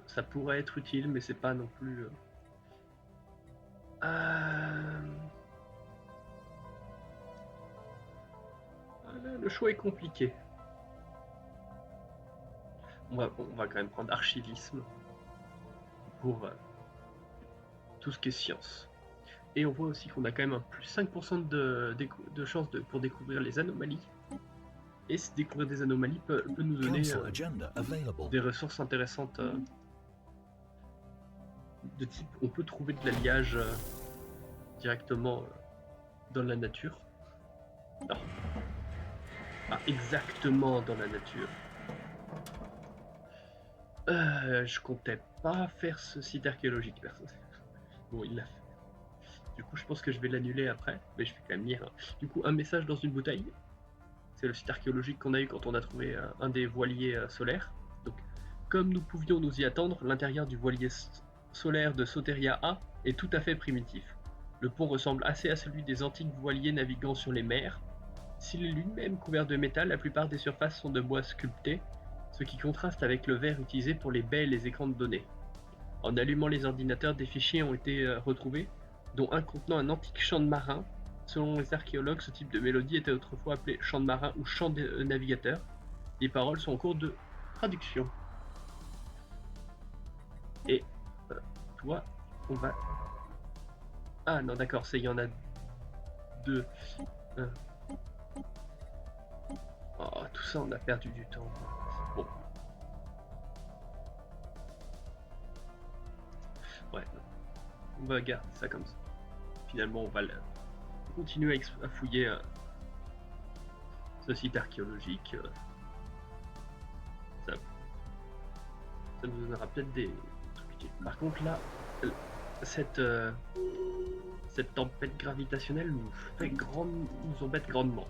Speaker 1: Ça pourrait être utile, mais c'est pas non plus... Le choix est compliqué. On va quand même prendre archivisme pour tout ce qui est science. Et on voit aussi qu'on a quand même un plus 5% de chance pour découvrir les anomalies. Et découvrir des anomalies peut nous donner
Speaker 2: Council agenda available.
Speaker 1: des ressources intéressantes de type on peut trouver de l'alliage directement dans la nature. Non. Pas exactement dans la nature. Je comptais pas faire ce site archéologique, perso. Bon, il l'a fait. Du coup, je pense que je vais l'annuler après, mais je vais quand même lire. Du coup, un message dans une bouteille. C'est le site archéologique qu'on a eu quand on a trouvé un des voiliers solaires. Donc, comme nous pouvions nous y attendre, l'intérieur du voilier solaire de Soteria A est tout à fait primitif. Le pont ressemble assez à celui des antiques voiliers naviguant sur les mers. S'il est lui-même couvert de métal, la plupart des surfaces sont de bois sculpté, ce qui contraste avec le verre utilisé pour les baies et les écrans de données. En allumant les ordinateurs, des fichiers ont été retrouvés, dont un contenant un antique chant de marin. Selon les archéologues, ce type de mélodie était autrefois appelé chant de marin ou chant de navigateur. Les paroles sont en cours de traduction. Et toi, on va... Ah non, d'accord, il y en a deux. Oh, tout ça, on a perdu du temps. Bon. Ouais, on va garder ça comme ça. Finalement, on va continuer à fouiller ce site archéologique. Ça nous donnera peut-être des trucs. Par contre, là, cette tempête gravitationnelle nous embête grandement.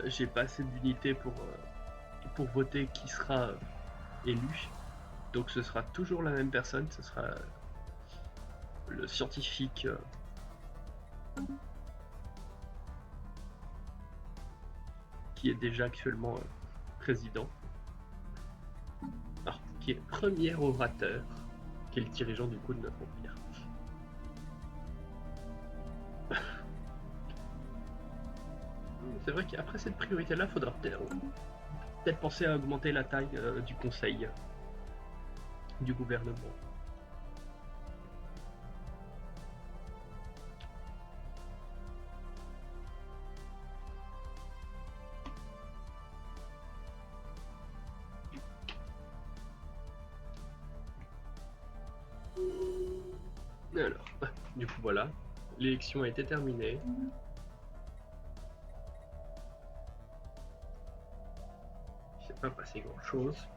Speaker 1: J'ai pas assez d'unités pour voter qui sera élu. Donc ce sera toujours la même personne, ce sera le scientifique qui est déjà actuellement président. Alors, qui est le premier orateur, qui est le dirigeant du coup de notre empire. C'est vrai qu'après cette priorité-là, il faudra peut-être penser à augmenter la taille du conseil, du gouvernement. Alors, du coup voilà, l'élection a été terminée. Il s'est pas passé grand chose.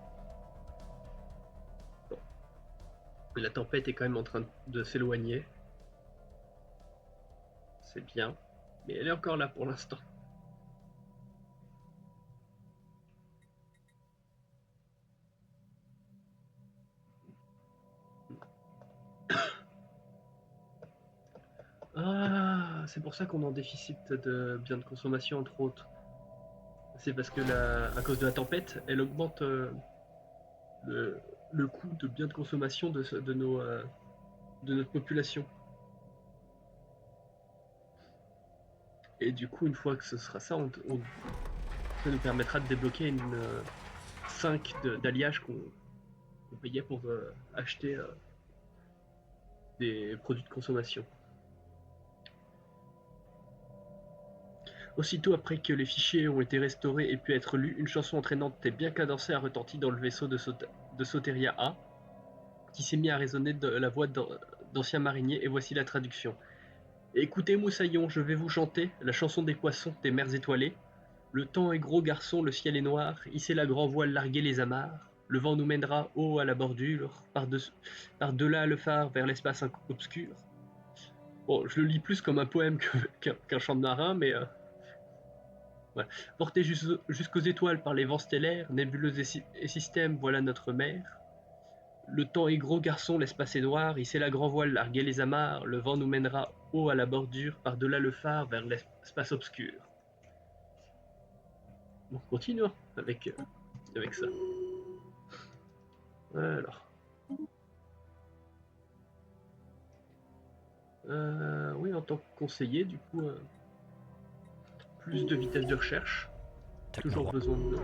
Speaker 1: Bon. La tempête est quand même en train de s'éloigner. C'est bien, mais elle est encore là pour l'instant. Ah, c'est pour ça qu'on est en déficit de biens de consommation, entre autres. C'est parce que à cause de la tempête, elle augmente le coût de biens de consommation de notre population. Et du coup, une fois que ce sera ça, ça nous permettra de débloquer une 5 d'alliage qu'on payait pour acheter des produits de consommation. Aussitôt après que les fichiers ont été restaurés et pu être lus, une chanson entraînante et bien cadencée a retenti dans le vaisseau de Soteria A, qui s'est mis à résonner de la voix d'anciens mariniers, et voici la traduction. Écoutez, moussaillons, je vais vous chanter la chanson des poissons, des mers étoilées. Le temps est gros, garçon, le ciel est noir, hissez la grand voile, larguez les amarres. Le vent nous mènera haut à la bordure, par-delà le phare vers l'espace obscur. Bon, je le lis plus comme un poème qu'un chant de marin, mais... Ouais. Portés jusqu'aux étoiles par les vents stellaires, nébuleuses et systèmes, voilà notre mer. Le temps est gros, garçon, l'espace est noir, hissez la grand voile, larguez les amarres, le vent nous mènera haut à la bordure, par-delà le phare vers l'espace obscur. Bon, continuons avec ça. Alors. Oui, en tant que conseiller, du coup, plus de vitesse de recherche. Toujours besoin de...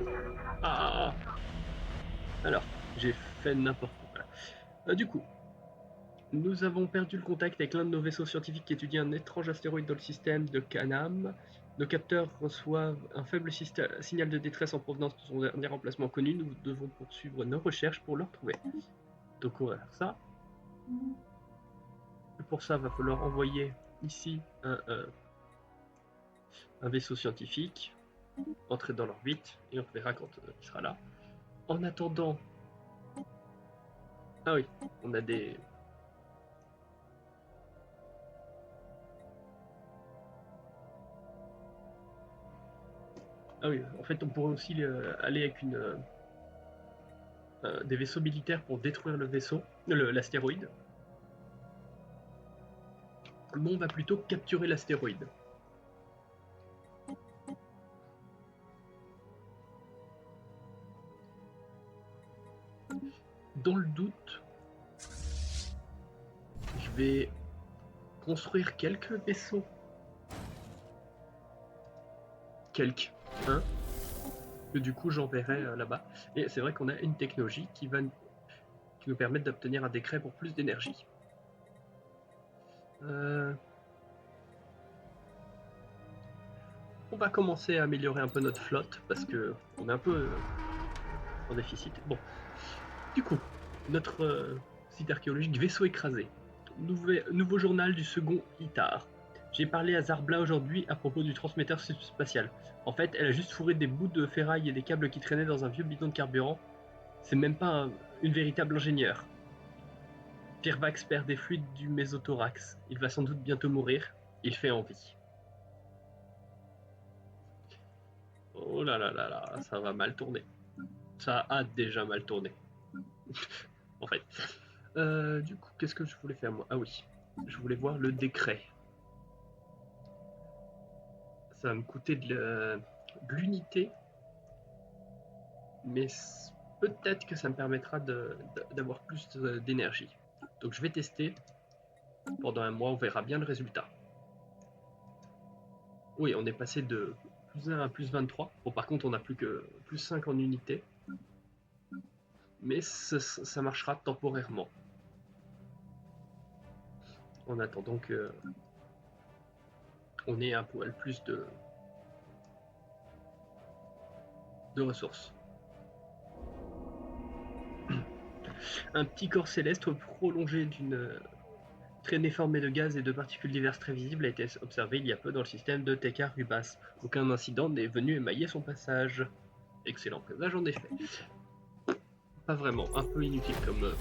Speaker 1: Alors, j'ai fait n'importe quoi. Du coup, Nous avons perdu le contact avec l'un de nos vaisseaux scientifiques qui étudie un étrange astéroïde dans le système de Canam. Nos capteurs reçoivent un faible signal de détresse en provenance de son dernier emplacement connu. Nous devons poursuivre nos recherches pour le retrouver. Donc on va faire ça. Et pour ça, il va falloir envoyer ici un vaisseau scientifique, entrer dans l'orbite, et on verra quand il sera là. En attendant... Ah oui, on a des... Ah oui, en fait, on pourrait aussi aller avec des vaisseaux militaires pour détruire le vaisseau, l'astéroïde. Bon, on va plutôt capturer l'astéroïde. Dans le doute, je vais construire quelques vaisseaux. Quelques, hein, que du coup j'enverrai là-bas. Et c'est vrai qu'on a une technologie qui nous permet d'obtenir un décret pour plus d'énergie. On va commencer à améliorer un peu notre flotte parce que on est un peu en déficit. Bon, du coup, notre site archéologique vaisseau écrasé. Nouveau journal du second ITAR. J'ai parlé à Zarbla aujourd'hui à propos du transmetteur spatial. En fait, elle a juste fourré des bouts de ferraille et des câbles qui traînaient dans un vieux bidon de carburant. C'est même pas une véritable ingénieure. Pirvax perd des fluides du mésothorax. Il va sans doute bientôt mourir. Il fait envie. Oh là là là là, ça va mal tourner. Ça a déjà mal tourné. En fait. Du coup, qu'est-ce que je voulais faire moi? Ah oui, je voulais voir le décret. Ça va me coûter de l'unité, mais peut-être que ça me permettra d'avoir plus d'énergie. Donc je vais tester. Pendant un mois, on verra bien le résultat. Oui, on est passé de plus 1 à plus 23. Bon, par contre, on n'a plus que plus 5 en unité. Mais ça marchera temporairement. En attendant que on ait un poil plus de ressources. Un petit corps céleste prolongé d'une traînée formée de gaz et de particules diverses très visibles a été observé il y a peu dans le système de Tekka-Rubas. Aucun incident n'est venu émailler son passage. Excellent présage en effet. Pas vraiment, un peu inutile comme...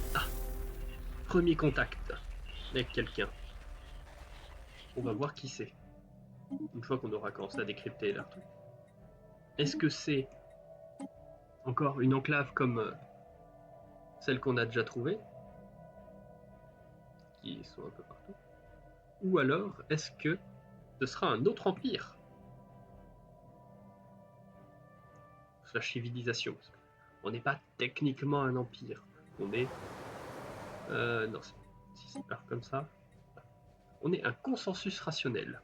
Speaker 1: premier contact avec quelqu'un. On va voir qui c'est. Une fois qu'on aura commencé à décrypter leur truc. Est-ce que c'est encore une enclave comme celle qu'on a déjà trouvée, qui sont un peu partout, ou alors est-ce que ce sera un autre empire slash civilisation? On n'est pas techniquement un empire, on est non, si c'est pas comme ça, on est un consensus rationnel.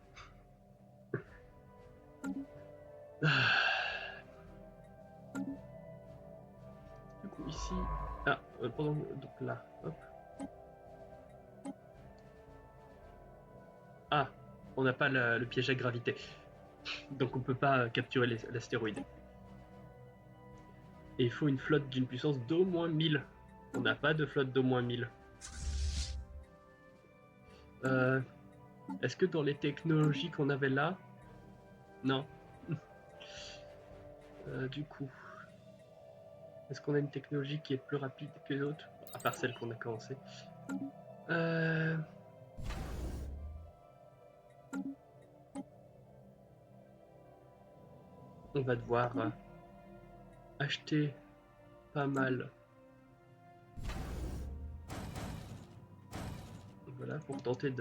Speaker 1: Du coup ici, pendant donc là, hop. Ah, on n'a pas le piège à gravité, donc on peut pas capturer l'astéroïde. Et il faut une flotte d'une puissance d'au moins 1000. On n'a pas de flotte d'au moins 1000. Est-ce que dans les technologies qu'on avait là... Non. Du coup... Est-ce qu'on a une technologie qui est plus rapide que les autres? À part celle qu'on a commencé. On va devoir acheter pas mal. Voilà, pour tenter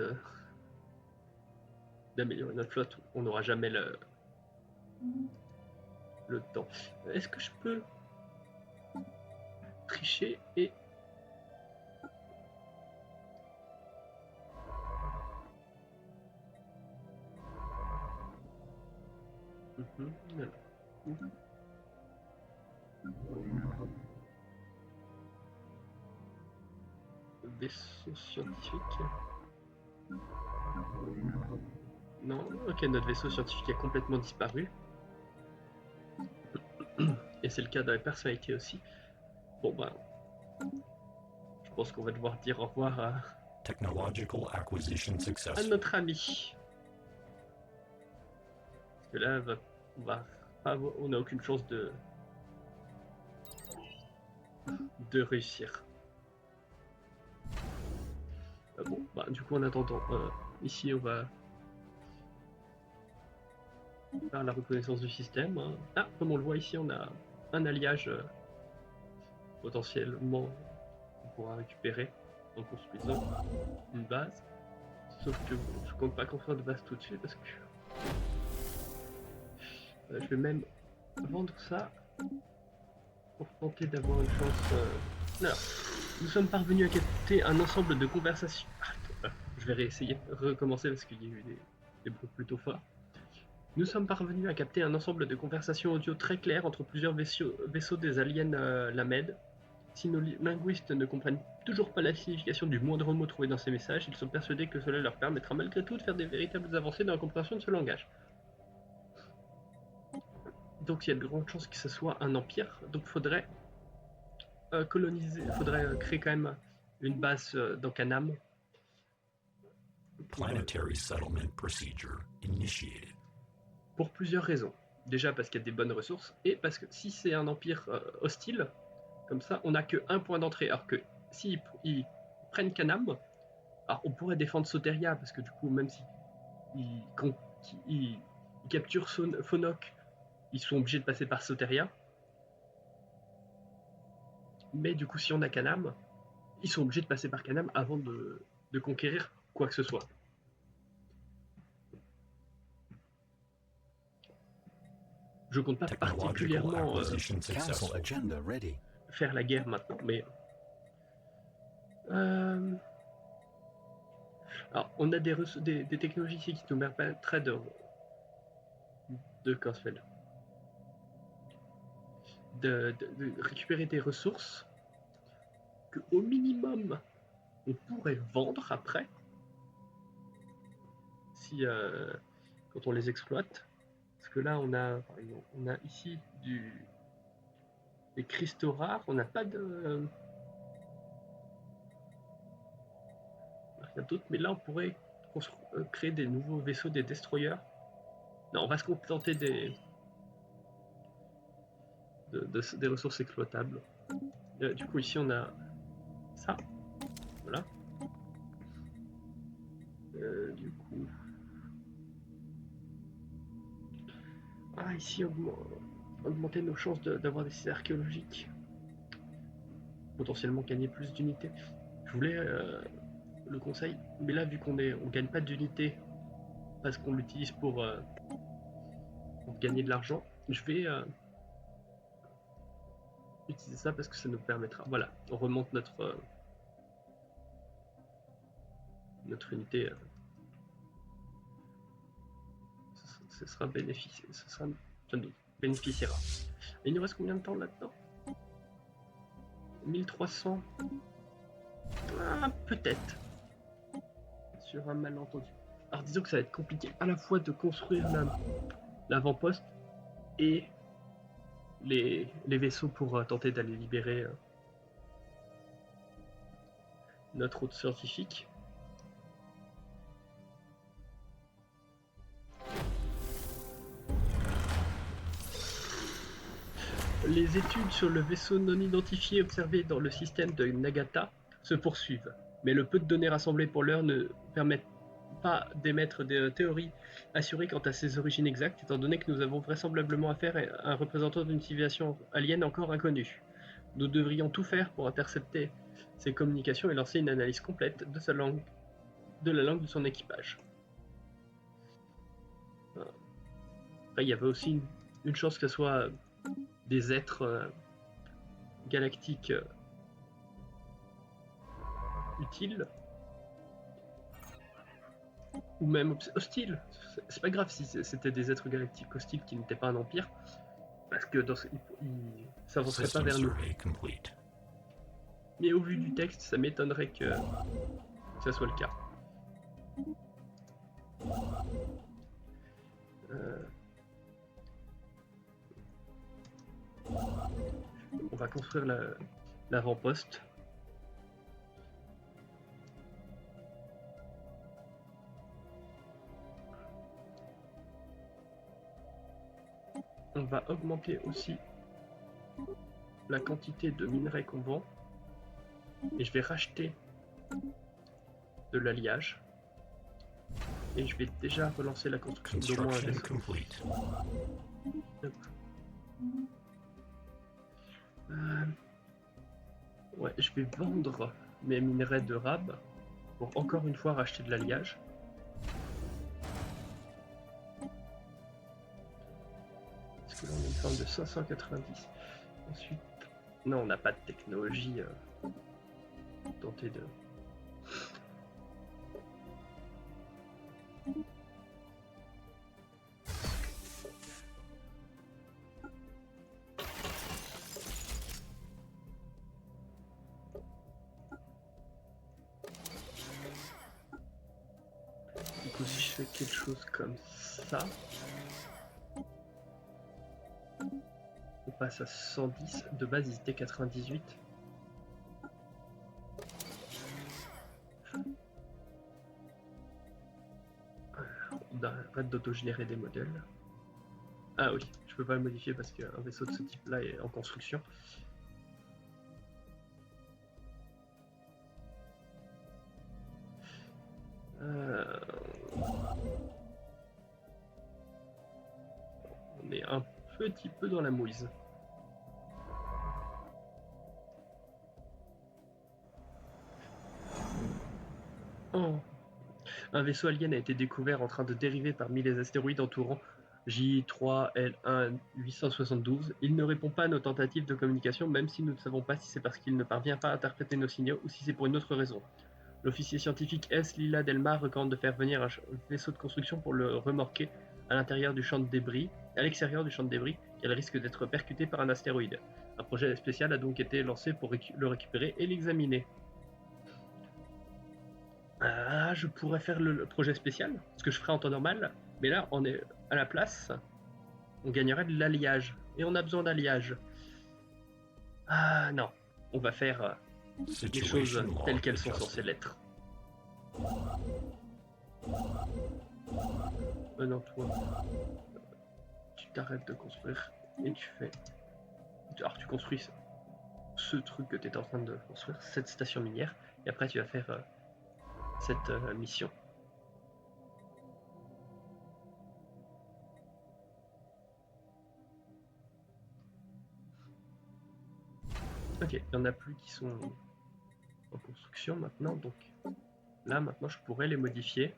Speaker 1: d'améliorer notre flotte. On n'aura jamais le temps. Est-ce que je peux tricher et... Voilà. vaisseau scientifique. Non, ok, notre vaisseau scientifique a complètement disparu. Et c'est le cas de la personnalité aussi. Bon bah, je pense qu'on va devoir dire au revoir
Speaker 2: Technological acquisition
Speaker 1: à
Speaker 2: successful.
Speaker 1: notre ami. Parce que là, on n'a aucune chance de réussir. Bon, bah du coup en attendant, ici on va faire la reconnaissance du système. Hein. Ah, comme on le voit ici, on a un alliage potentiellement qu'on pourra récupérer en construisant une base. Sauf que je compte pas construire de base tout de suite parce que je vais même vendre ça pour tenter d'avoir une chance. Alors, nous sommes parvenus à capter un ensemble de conversations. Je vais réessayer, recommencer parce qu'il y a eu des bruits plutôt forts. Nous sommes parvenus à capter un ensemble de conversations audio très claires entre plusieurs vaisseaux des aliens Lamed. Si nos linguistes ne comprennent toujours pas la signification du moindre mot trouvé dans ces messages, ils sont persuadés que cela leur permettra malgré tout de faire des véritables avancées dans la compréhension de ce langage. Donc il y a de grandes chances que ce soit un empire, donc il faudrait créer quand même une base dans Canam.
Speaker 2: Planetary settlement procedure initiated.
Speaker 1: Pour plusieurs raisons. Déjà parce qu'il y a des bonnes ressources, et parce que si c'est un empire hostile, comme ça, on n'a qu'un point d'entrée. Alors que s'ils prennent Canam, alors on pourrait défendre Soteria, parce que du coup, même si ils capturent Fonok, ils sont obligés de passer par Soteria. Mais du coup, si on a Canam, ils sont obligés de passer par Canam avant de conquérir quoi que ce soit. Je compte pas particulièrement faire la guerre maintenant, mais alors on a des technologies ici qui nous permettraient de récupérer des ressources que au minimum on pourrait vendre après si quand on les exploite. Parce que là on a ici des cristaux rares, on n'a pas de rien d'autre, mais là on pourrait créer des nouveaux vaisseaux, des destroyers. Non, on va se contenter des ressources exploitables. Du coup ici on a ça, voilà. Du coup, ici augmenter nos chances d'avoir des sites archéologiques, potentiellement gagner plus d'unités. Je voulais le conseil, mais là vu qu'on gagne pas d'unités parce qu'on l'utilise pour gagner de l'argent, je vais utiliser ça parce que ça nous permettra. Voilà, on remonte notre unité. Ce sera bénéficié, ça nous bénéficiera. Et il nous reste combien de temps là-dedans? 1300. Peut-être. Sur un malentendu. Alors disons que ça va être compliqué à la fois de construire l'avant-poste et les vaisseaux pour tenter d'aller libérer notre route scientifique. Les études sur le vaisseau non identifié observé dans le système de Nagata se poursuivent, mais le peu de données rassemblées pour l'heure ne permettent pas d'émettre des théories assurées quant à ses origines exactes, étant donné que nous avons vraisemblablement affaire à un représentant d'une civilisation alien encore inconnue. Nous devrions tout faire pour intercepter ces communications et lancer une analyse complète de la langue de son équipage. Après, il y avait aussi une chance que ce soit des êtres galactiques utiles ou même hostiles. C'est pas grave si c'était des êtres galactiques hostiles qui n'étaient pas un empire, parce que ils s'avanceraient pas vers nous. Mais au vu du texte, ça m'étonnerait que ça soit le cas. On va construire l'avant-poste. On va augmenter aussi la quantité de minerais qu'on vend. Et je vais racheter de l'alliage. Et je vais déjà relancer la construction d'au moins un
Speaker 2: Construction
Speaker 1: vaisseau.
Speaker 2: complete.
Speaker 1: Ouais, je vais vendre mes minerais de rab pour encore une fois racheter de l'alliage. Parce que là on a une forme de 590. Ensuite, non, on n'a pas de technologie. Tenter de... Du coup, si je fais quelque chose comme ça, on passe à 110. De base, ils étaient 98. On arrête d'autogénérer des modèles. Ah oui, je peux pas le modifier parce qu'un vaisseau de ce type-là est en construction. On est un petit peu dans la mouise. Oh. Un vaisseau alien a été découvert en train de dériver parmi les astéroïdes entourant J3L1 872. Il ne répond pas à nos tentatives de communication, même si nous ne savons pas si c'est parce qu'il ne parvient pas à interpréter nos signaux ou si c'est pour une autre raison. L'officier scientifique S. Lila Delmar recommande de faire venir un vaisseau de construction pour le remorquer à l'extérieur du champ de débris, car il risque d'être percuté par un astéroïde. Un projet spécial a donc été lancé pour le récupérer et l'examiner. Ah, je pourrais faire le projet spécial, ce que je ferais en temps normal, mais là, on est à la place, on gagnerait de l'alliage, et on a besoin d'alliage. Ah non, on va faire les choses telles qu'elles sont censées l'être. Non, toi, tu t'arrêtes de construire, et tu fais... Alors tu construis ce truc que tu étais en train de construire, cette station minière, et après tu vas faire cette mission. Ok, il n'y en a plus qui sont en construction maintenant, donc là maintenant je pourrais les modifier.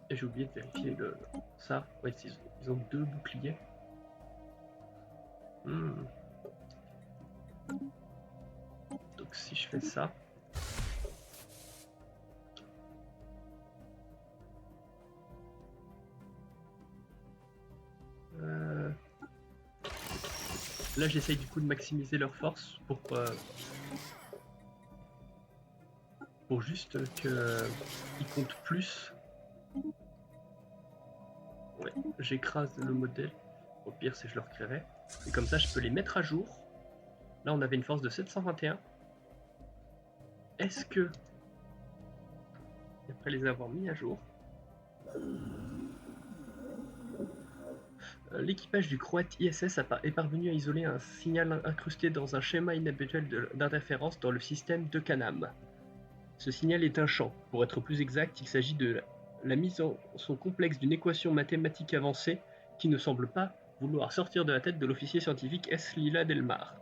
Speaker 1: Et j'ai oublié de vérifier ça. Ouais, ils ont 2 boucliers. Donc si je fais ça, là j'essaye du coup de maximiser leur force pour juste qu'ils comptent plus. Ouais, j'écrase le modèle. Au pire, c'est je le recréerai. Et comme ça, je peux les mettre à jour. Là, on avait une force de 721. Est-ce que, après les avoir mis à jour, l'équipage du croate ISS est parvenu à isoler un signal incrusté dans un schéma inhabituel d'interférence dans le système de Canam. Ce signal est un champ. Pour être plus exact, il s'agit de la mise en son complexe d'une équation mathématique avancée qui ne semble pas vouloir sortir de la tête de l'officier scientifique S. Lila Delmar.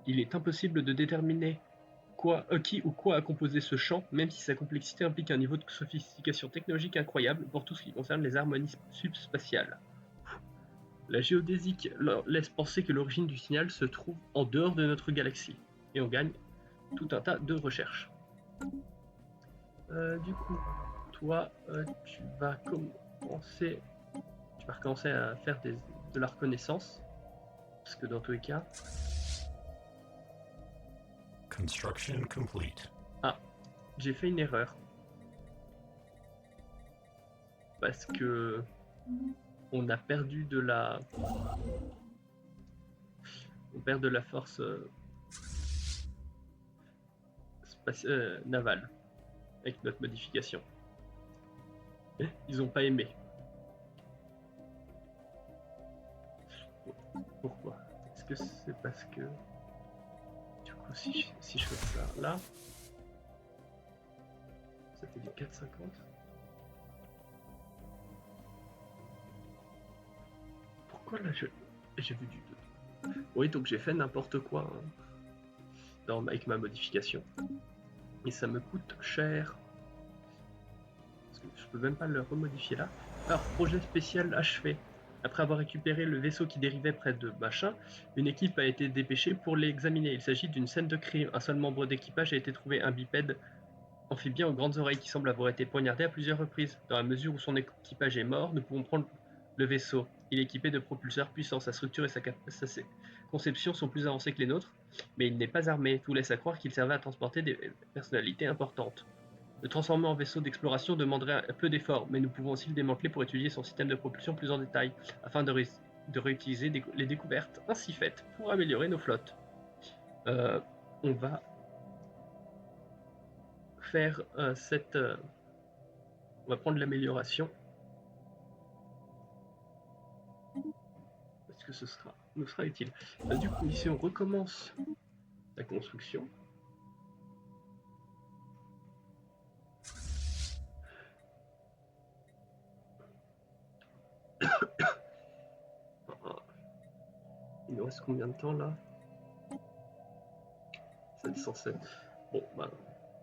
Speaker 1: Il est impossible de déterminer qui ou quoi a composé ce champ, même si sa complexité implique un niveau de sophistication technologique incroyable pour tout ce qui concerne les harmonies subspatiales. La géodésique laisse penser que l'origine du signal se trouve en dehors de notre galaxie, et on gagne tout un tas de recherches. Du coup, toi, tu vas recommencer à faire de la reconnaissance. Parce que dans tous les cas...
Speaker 2: Construction complete.
Speaker 1: Ah, j'ai fait une erreur. Parce que... on a perdu de la... On perd de la force navale avec notre modification. Ils ont pas aimé. Pourquoi? Est-ce que c'est parce que... Du coup, si je fais ça là... Ça fait du 4,50. Pourquoi là j'ai vu du 2? Oui, donc j'ai fait n'importe quoi hein, avec ma modification. Et ça me coûte cher. Parce que je peux même pas le remodifier là. Alors, projet spécial achevé. Après avoir récupéré le vaisseau qui dérivait près de machin, une équipe a été dépêchée pour l'examiner. Il s'agit d'une scène de crime. Un seul membre d'équipage a été trouvé, un bipède amphibien aux grandes oreilles qui semble avoir été poignardé à plusieurs reprises. Dans la mesure où son équipage est mort, nous pouvons prendre le vaisseau. Il est équipé de propulseurs puissants. Sa structure et sa conception sont plus avancées que les nôtres, mais il n'est pas armé. Tout laisse à croire qu'il servait à transporter des personnalités importantes. Le transformer en vaisseau d'exploration demanderait un peu d'effort, mais nous pouvons aussi le démanteler pour étudier son système de propulsion plus en détail, afin de réutiliser les découvertes ainsi faites pour améliorer nos flottes. On va faire on va prendre l'amélioration, parce que ce nous sera utile. Du coup, ici on recommence la construction. Il nous reste combien de temps là? 707. Bon, bah,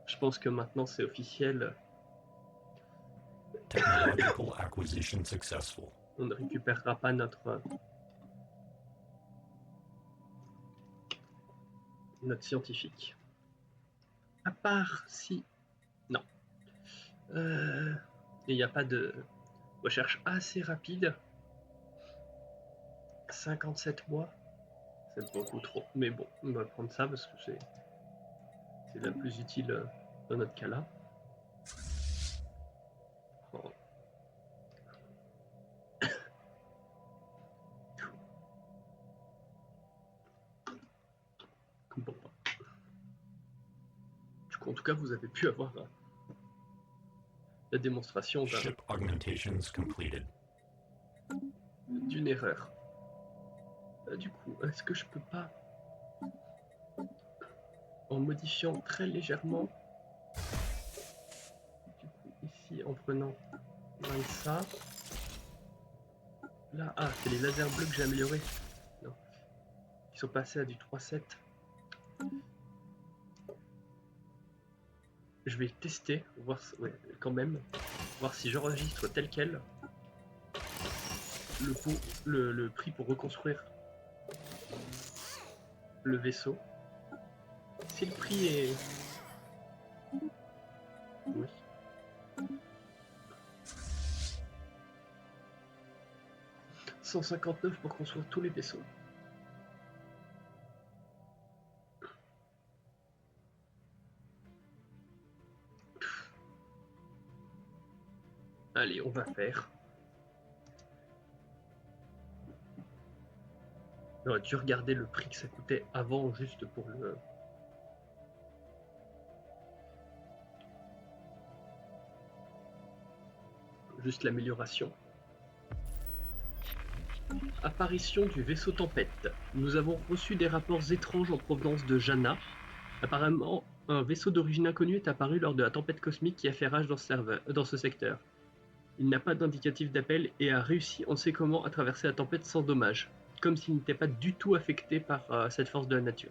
Speaker 1: je pense que maintenant c'est officiel.
Speaker 2: Technological acquisition successful.
Speaker 1: On ne récupérera pas notre scientifique. À part si... Non. Il n'y a pas de recherche assez rapide. 57 mois. C'est beaucoup trop. Mais bon, on va prendre ça parce que c'est la plus utile dans notre cas là. Oh. Bon. Du coup, en tout cas, vous avez pu avoir la démonstration
Speaker 2: Ship augmentations completed.
Speaker 1: D'une erreur. Du coup, est-ce que je peux pas, en modifiant très légèrement, du coup, ici, en prenant ça, là, ah, c'est les lasers bleus que j'ai améliorés. Non, ils sont passés à du 3.7. Je vais tester, voir, ouais, quand même, voir si j'enregistre tel quel le prix pour reconstruire le vaisseau. Si le prix est... Oui. « 159 pour construire tous les vaisseaux. » Allez, on va faire. J'aurais dû regarder le prix que ça coûtait avant, juste pour le... Juste l'amélioration. Apparition du vaisseau Tempête. Nous avons reçu des rapports étranges en provenance de Jana. Apparemment, un vaisseau d'origine inconnue est apparu lors de la tempête cosmique qui a fait rage dans ce secteur. Il n'a pas d'indicatif d'appel et a réussi on sait comment à traverser la tempête sans dommage, comme s'il n'était pas du tout affecté par cette force de la nature.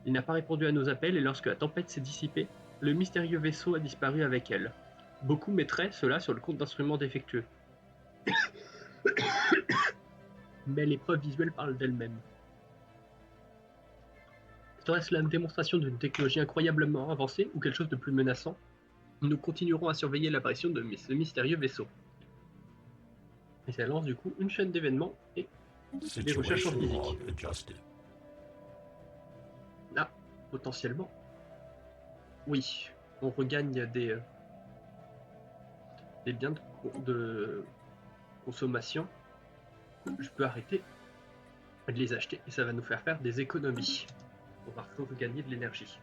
Speaker 1: Il n'a pas répondu à nos appels et lorsque la tempête s'est dissipée, le mystérieux vaisseau a disparu avec elle. Beaucoup mettraient cela sur le compte d'instruments défectueux. Mais les preuves visuelles parlent d'elles-mêmes. Serait-ce là une démonstration d'une technologie incroyablement avancée ou quelque chose de plus menaçant? Nous continuerons à surveiller l'apparition de ce mystérieux vaisseau. Et ça lance du coup une chaîne d'événements et Les recherches en
Speaker 2: Situation
Speaker 1: physique.
Speaker 2: log adjusted.
Speaker 1: Là, potentiellement. Oui, on regagne des biens de consommation. Je peux arrêter de les acheter et ça va nous faire des économies. On va regagner de l'énergie.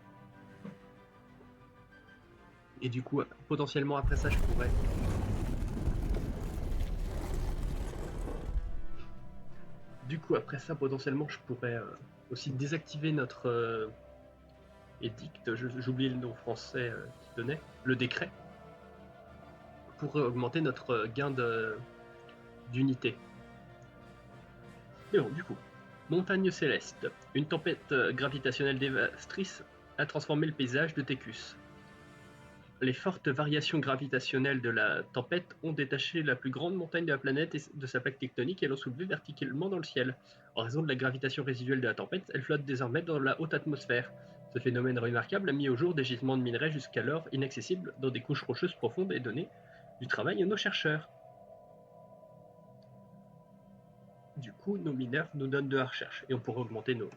Speaker 1: Et du coup, potentiellement après ça, je pourrais... Du coup, après ça, potentiellement, je pourrais aussi désactiver notre édicte, j'ai oublié le nom français qui donnait, le décret, pour augmenter notre gain d'unité. Mais bon, du coup, montagne céleste. Une tempête gravitationnelle dévastatrice a transformé le paysage de Técus. Les fortes variations gravitationnelles de la tempête ont détaché la plus grande montagne de la planète de sa plaque tectonique et l'ont soulevée verticalement dans le ciel. En raison de la gravitation résiduelle de la tempête, elle flotte désormais dans la haute atmosphère. Ce phénomène remarquable a mis au jour des gisements de minerais jusqu'alors inaccessibles dans des couches rocheuses profondes et donné du travail à nos chercheurs. Du coup, nos mineurs nous donnent de la recherche et on pourrait augmenter nos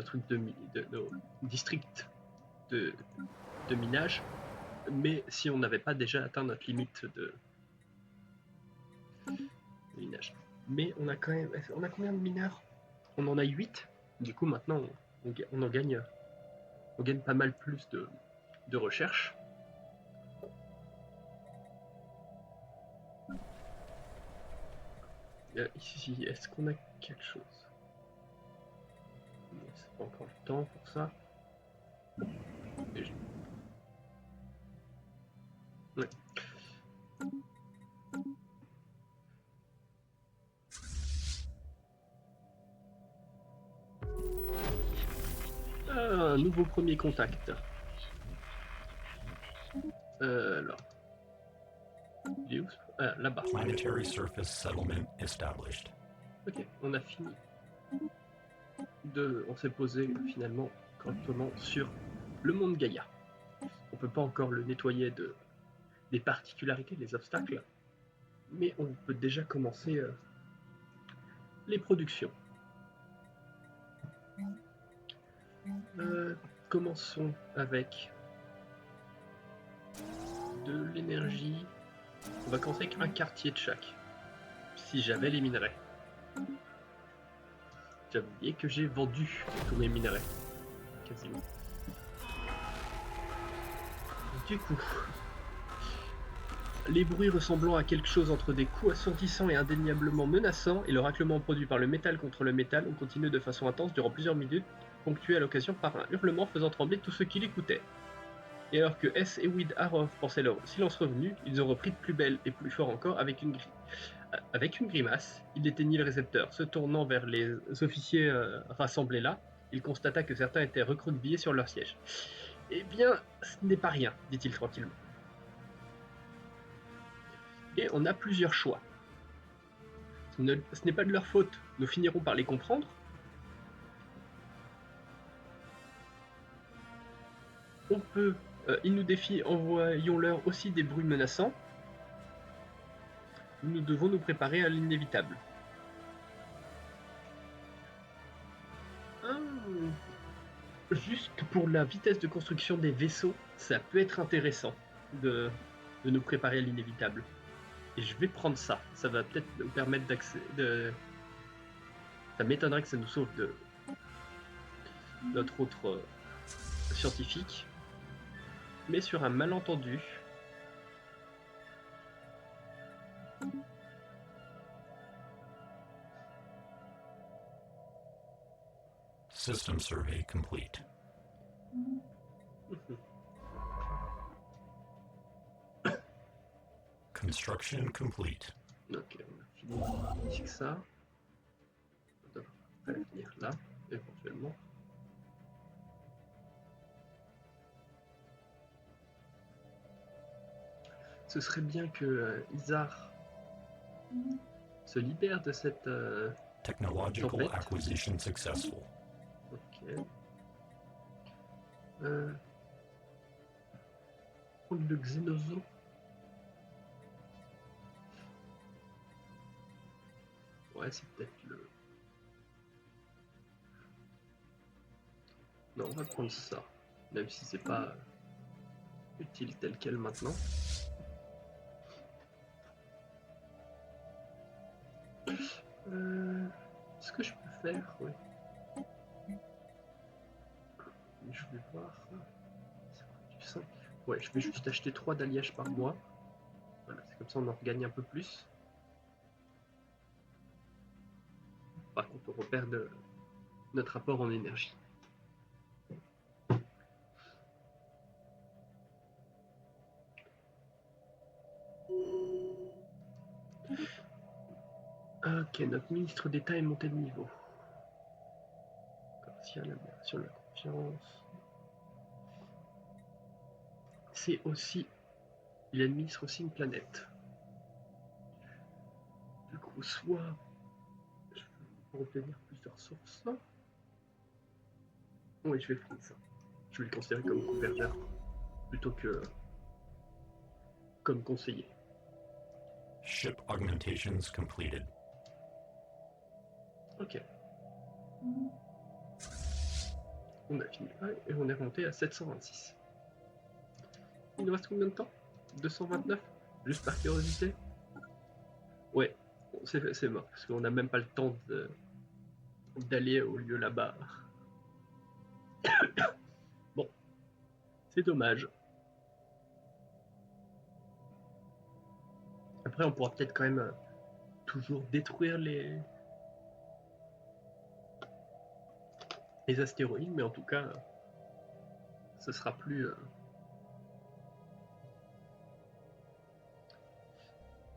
Speaker 1: trucs nos districts de minage, mais si on n'avait pas déjà atteint notre limite de minage. Mais on a quand même... On a combien de mineurs? On en a 8. Du coup, maintenant, on en gagne... On gagne pas mal plus de recherche. Ici, est-ce qu'on a quelque chose? C'est pas encore le temps pour ça. Ouais. Un nouveau premier contact. Alors. Il est où? Ah, là-bas.
Speaker 2: Planetary surface settlement established.
Speaker 1: Ok, on a fini. On s'est posé finalement correctement sur le monde Gaïa. On peut pas encore le nettoyer des particularités, des obstacles, mais on peut déjà commencer les productions. Commençons avec de l'énergie. On va commencer avec un quartier de chaque. Si j'avais les minerais. J'avais oublié que j'ai vendu tous mes minerais. Quasiment. Du coup, les bruits ressemblant à quelque chose entre des coups assourdissants et indéniablement menaçants et le raclement produit par le métal contre le métal ont continué de façon intense durant plusieurs minutes, ponctué à l'occasion par un hurlement faisant trembler tous ceux qui l'écoutaient. Et alors que S et Weed Harov pensaient leur silence revenu, ils ont repris de plus belle et plus fort encore avec une grimace. Il éteignit le récepteur. Se tournant vers les officiers rassemblés là, il constata que certains étaient recroquevillés sur leur siège. Eh bien, ce n'est pas rien, dit-il tranquillement. Et on a plusieurs choix. Ce n'est pas de leur faute, nous finirons par les comprendre. On peut, ils nous défient, envoyons-leur aussi des bruits menaçants. Nous devons nous préparer à l'inévitable. Juste pour la vitesse de construction des vaisseaux, ça peut être intéressant de nous préparer à l'inévitable. Et je vais prendre ça. Ça va peut-être nous permettre d'accès... Ça m'étonnerait que ça nous sauve de notre autre scientifique. Mais sur un malentendu...
Speaker 2: System survey complete. Construction complete.
Speaker 1: Ok, on a fini ici que ça. On devrait venir là, éventuellement. Ce serait bien que Isar se libère de cette
Speaker 2: Technological
Speaker 1: tempête.
Speaker 2: acquisition successful.
Speaker 1: Ok. Prendre le Xenozo. Ouais, c'est peut-être le... Non, on va prendre ça, même si c'est pas utile tel quel maintenant. Ce que je peux faire, ouais. Je vais voir. Du 5. Ouais, je vais juste acheter 3 d'alliage par mois. Voilà, c'est comme ça on en regagne un peu plus. Par contre, on repère notre apport en énergie. Ok, notre ministre d'État est monté de niveau. Commercial, amélioration de la confiance. C'est aussi... Il administre aussi une planète. Du coup, soit... Pour obtenir plus de ressources... Oui, je vais prendre ça. Je vais le considérer comme gouverneur plutôt que comme conseiller.
Speaker 2: Ship augmentations completed.
Speaker 1: Ok. On a fini là et on est remonté à 726. Il nous reste combien de temps? 229? Juste par curiosité? Ouais, bon, c'est mort, parce qu'on n'a même pas le temps d'aller au lieu là-bas. Bon, c'est dommage. Après, on pourra peut-être quand même toujours détruire les astéroïdes, mais en tout cas, ce sera plus...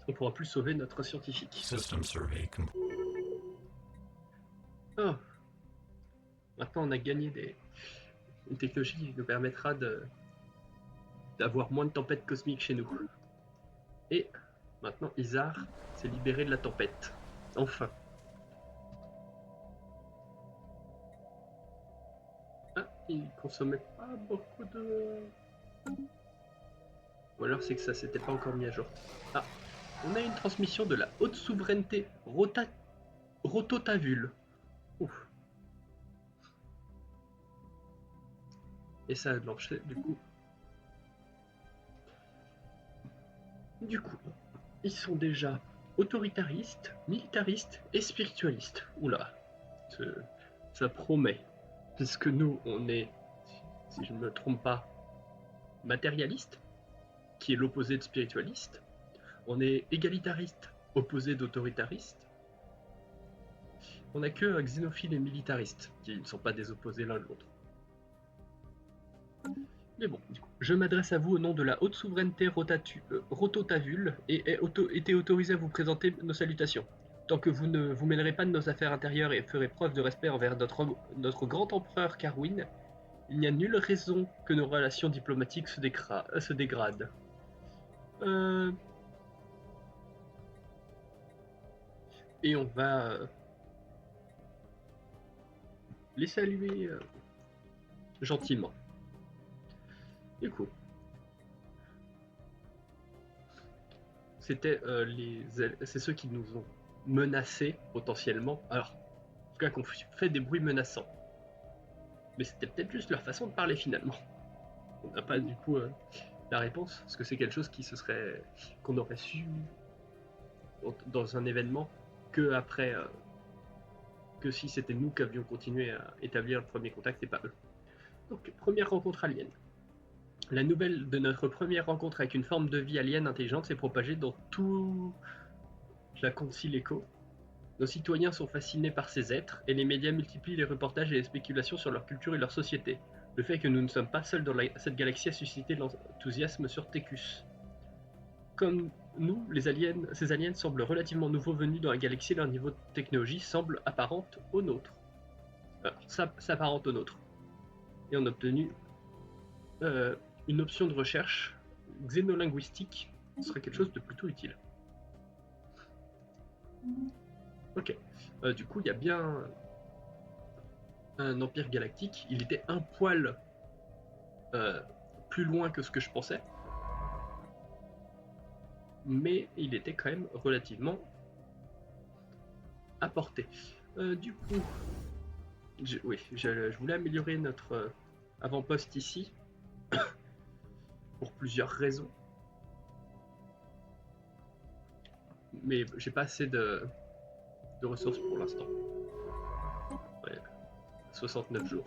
Speaker 1: on pourra plus sauver notre scientifique.
Speaker 2: System survey complete.
Speaker 1: Oh. Maintenant, on a gagné une technologie qui nous permettra d'avoir moins de tempêtes cosmiques chez nous. Et maintenant, Isar s'est libéré de la tempête. Enfin. Ah, il consommait pas beaucoup de... Ou alors c'est que ça s'était pas encore mis à jour. Ah, on a une transmission de la haute souveraineté Rototavule. Ouf. Et ça a lancé, du coup. Ils sont déjà autoritaristes, militaristes et spiritualistes. Oula, ça promet. Puisque nous, on est, si je ne me trompe pas, matérialiste, qui est l'opposé de spiritualiste. On est égalitariste, opposé d'autoritariste. On n'a que xénophile et militariste, qui ne sont pas des opposés l'un de l'autre. Mais bon, du coup, je m'adresse à vous au nom de la haute souveraineté Rototavule et ai été autorisé à vous présenter nos salutations. Tant que vous ne vous mêlerez pas de nos affaires intérieures et ferez preuve de respect envers notre grand empereur Carwin, il n'y a nulle raison que nos relations diplomatiques se dégradent. Et on va les saluer gentiment. Du coup, c'était c'est ceux qui nous ont menacés potentiellement. Alors, en tout cas, qu'on fait des bruits menaçants. Mais c'était peut-être juste leur façon de parler finalement. On n'a pas du coup la réponse, parce que c'est quelque chose qu'on aurait su dans un événement que après, que si c'était nous qui avions continué à établir le premier contact et pas eux. Donc, première rencontre alien. La nouvelle de notre première rencontre avec une forme de vie alien intelligente s'est propagée dans tout la Concileco. Nos citoyens sont fascinés par ces êtres, et les médias multiplient les reportages et les spéculations sur leur culture et leur société. Le fait que nous ne sommes pas seuls dans cette galaxie a suscité l'enthousiasme sur Técus. Comme nous, ces aliens semblent relativement nouveaux venus dans la galaxie, leur niveau de technologie semble apparente au nôtre. S'apparente au nôtre. Et on a obtenu une option de recherche xénolinguistique, ce serait quelque chose de plutôt utile. Ok. Du coup, il y a bien un empire galactique. Il était un poil plus loin que ce que je pensais. Mais il était quand même relativement apporter. Du coup, je voulais améliorer notre avant-poste ici pour plusieurs raisons, mais j'ai pas assez de ressources pour l'instant. Ouais, 69 jours.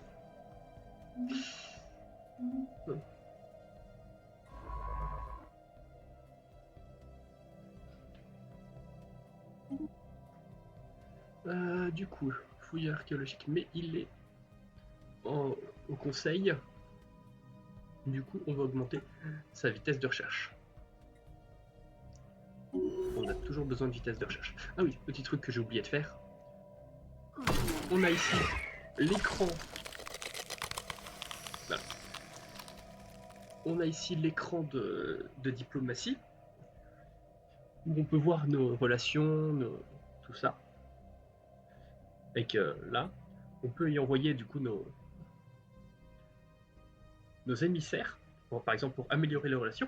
Speaker 1: Du coup, fouille archéologique, mais il est au conseil. Du coup, on va augmenter sa vitesse de recherche. On a toujours besoin de vitesse de recherche. Ah oui, petit truc que j'ai oublié de faire. On a ici l'écran. Voilà. On a ici l'écran de diplomatie, où on peut voir nos relations, tout ça. Et que là, on peut y envoyer du coup nos émissaires, par exemple pour améliorer les relations,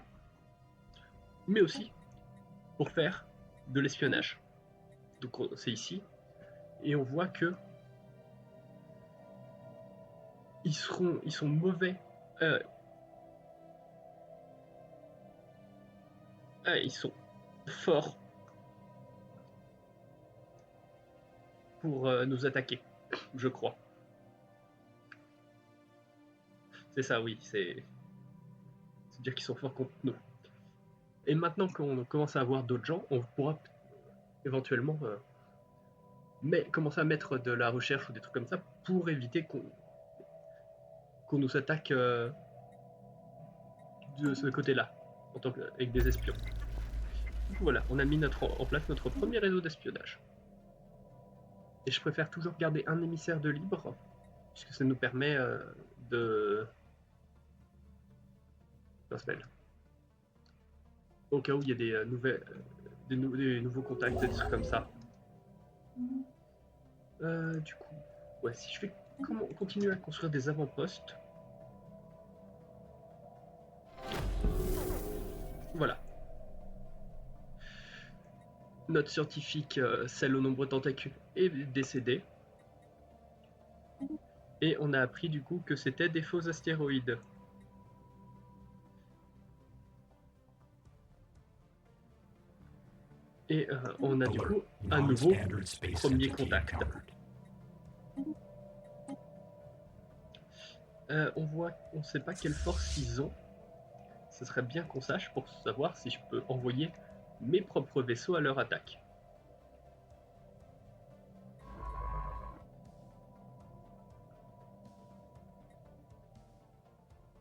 Speaker 1: mais aussi pour faire de l'espionnage. Donc c'est ici, et on voit que ils sont mauvais. Ils sont forts pour nous attaquer, je crois. C'est ça, oui, c'est dire qu'ils sont forts contre nous. Et maintenant qu'on commence à avoir d'autres gens, on pourra éventuellement commencer à mettre de la recherche ou des trucs comme ça pour éviter qu'on nous attaque de ce côté-là, avec des espions. Du coup, voilà, on a mis en place notre premier réseau d'espionnage. Et je préfère toujours garder un émissaire de libre, puisque ça nous permet de... au cas où il y a des nouveaux contacts, des trucs comme ça. Du coup, ouais, si je vais continuer à construire des avant-postes, voilà. Notre scientifique, celle au nombreux tentacules, est décédé. Et on a appris du coup que c'était des faux astéroïdes. Et on a du coup un nouveau premier contact. On ne sait pas quelle force ils ont. Ce serait bien qu'on sache pour savoir si je peux envoyer mes propres vaisseaux à leur attaque.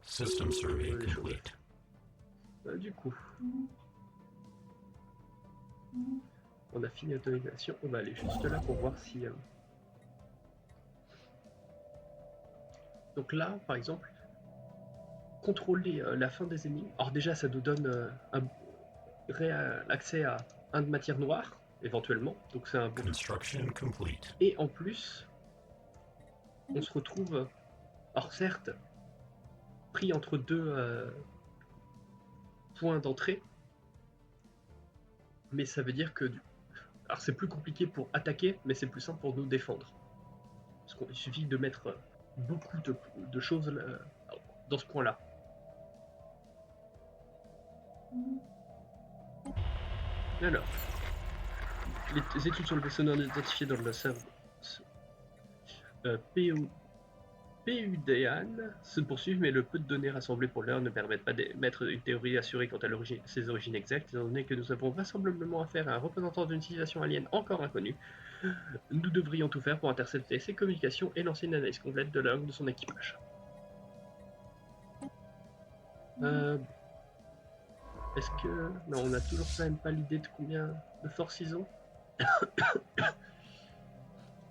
Speaker 2: System survey complete.
Speaker 1: Du coup, on a fini l'autorisation. On va aller juste là pour voir si... Donc là, par exemple, contrôler la fin des énigmes. Alors déjà, ça nous donne un réel accès à un de matière noire, éventuellement. Donc c'est un bon
Speaker 2: Construction complete.
Speaker 1: Et en plus, on se retrouve, alors certes, pris entre deux points d'entrée, mais ça veut dire que... Alors c'est plus compliqué pour attaquer, mais c'est plus simple pour nous défendre. Parce qu'il suffit de mettre beaucoup de choses dans ce coin-là. Alors, les études sur le vaisseau non identifié dans le serveur PUDAN se poursuivent, mais le peu de données rassemblées pour l'heure ne permettent pas d'émettre une théorie assurée quant à ses origines exactes, étant donné que nous avons vraisemblablement affaire à un représentant d'une civilisation alien encore inconnue. Nous devrions tout faire pour intercepter ses communications et lancer une analyse complète de l'œuvre de son équipage. Est-ce que... Non, on n'a toujours quand même pas l'idée de combien de force ils ont.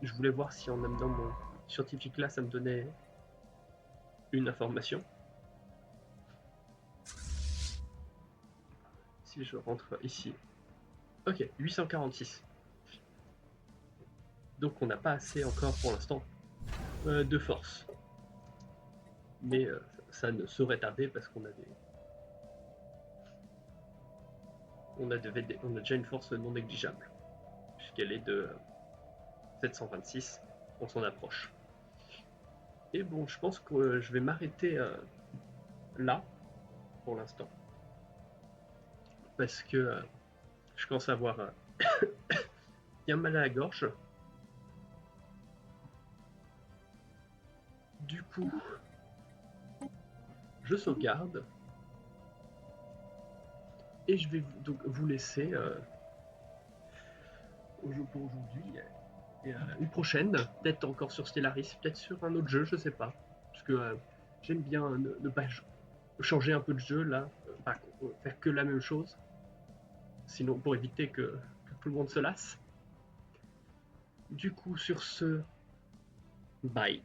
Speaker 1: Je voulais voir si en amenant mon scientifique là, ça me donnait une information. Si je rentre ici. Ok, 846. Donc on n'a pas assez encore pour l'instant de force. Mais ça ne saurait tarder parce qu'on a on a déjà une force non négligeable. Puisqu'elle est de 726, on s'en approche. Et bon, je pense que je vais m'arrêter là, pour l'instant. Parce que je commence à avoir bien mal à la gorge. Du coup, je sauvegarde. Et je vais donc vous laisser au jeu pour aujourd'hui. Et une prochaine, peut-être encore sur Stellaris, peut-être sur un autre jeu, je sais pas. Parce que j'aime bien ne pas changer un peu de jeu là, pas faire que la même chose. Sinon, pour éviter que tout le monde se lasse. Du coup, sur ce, bye.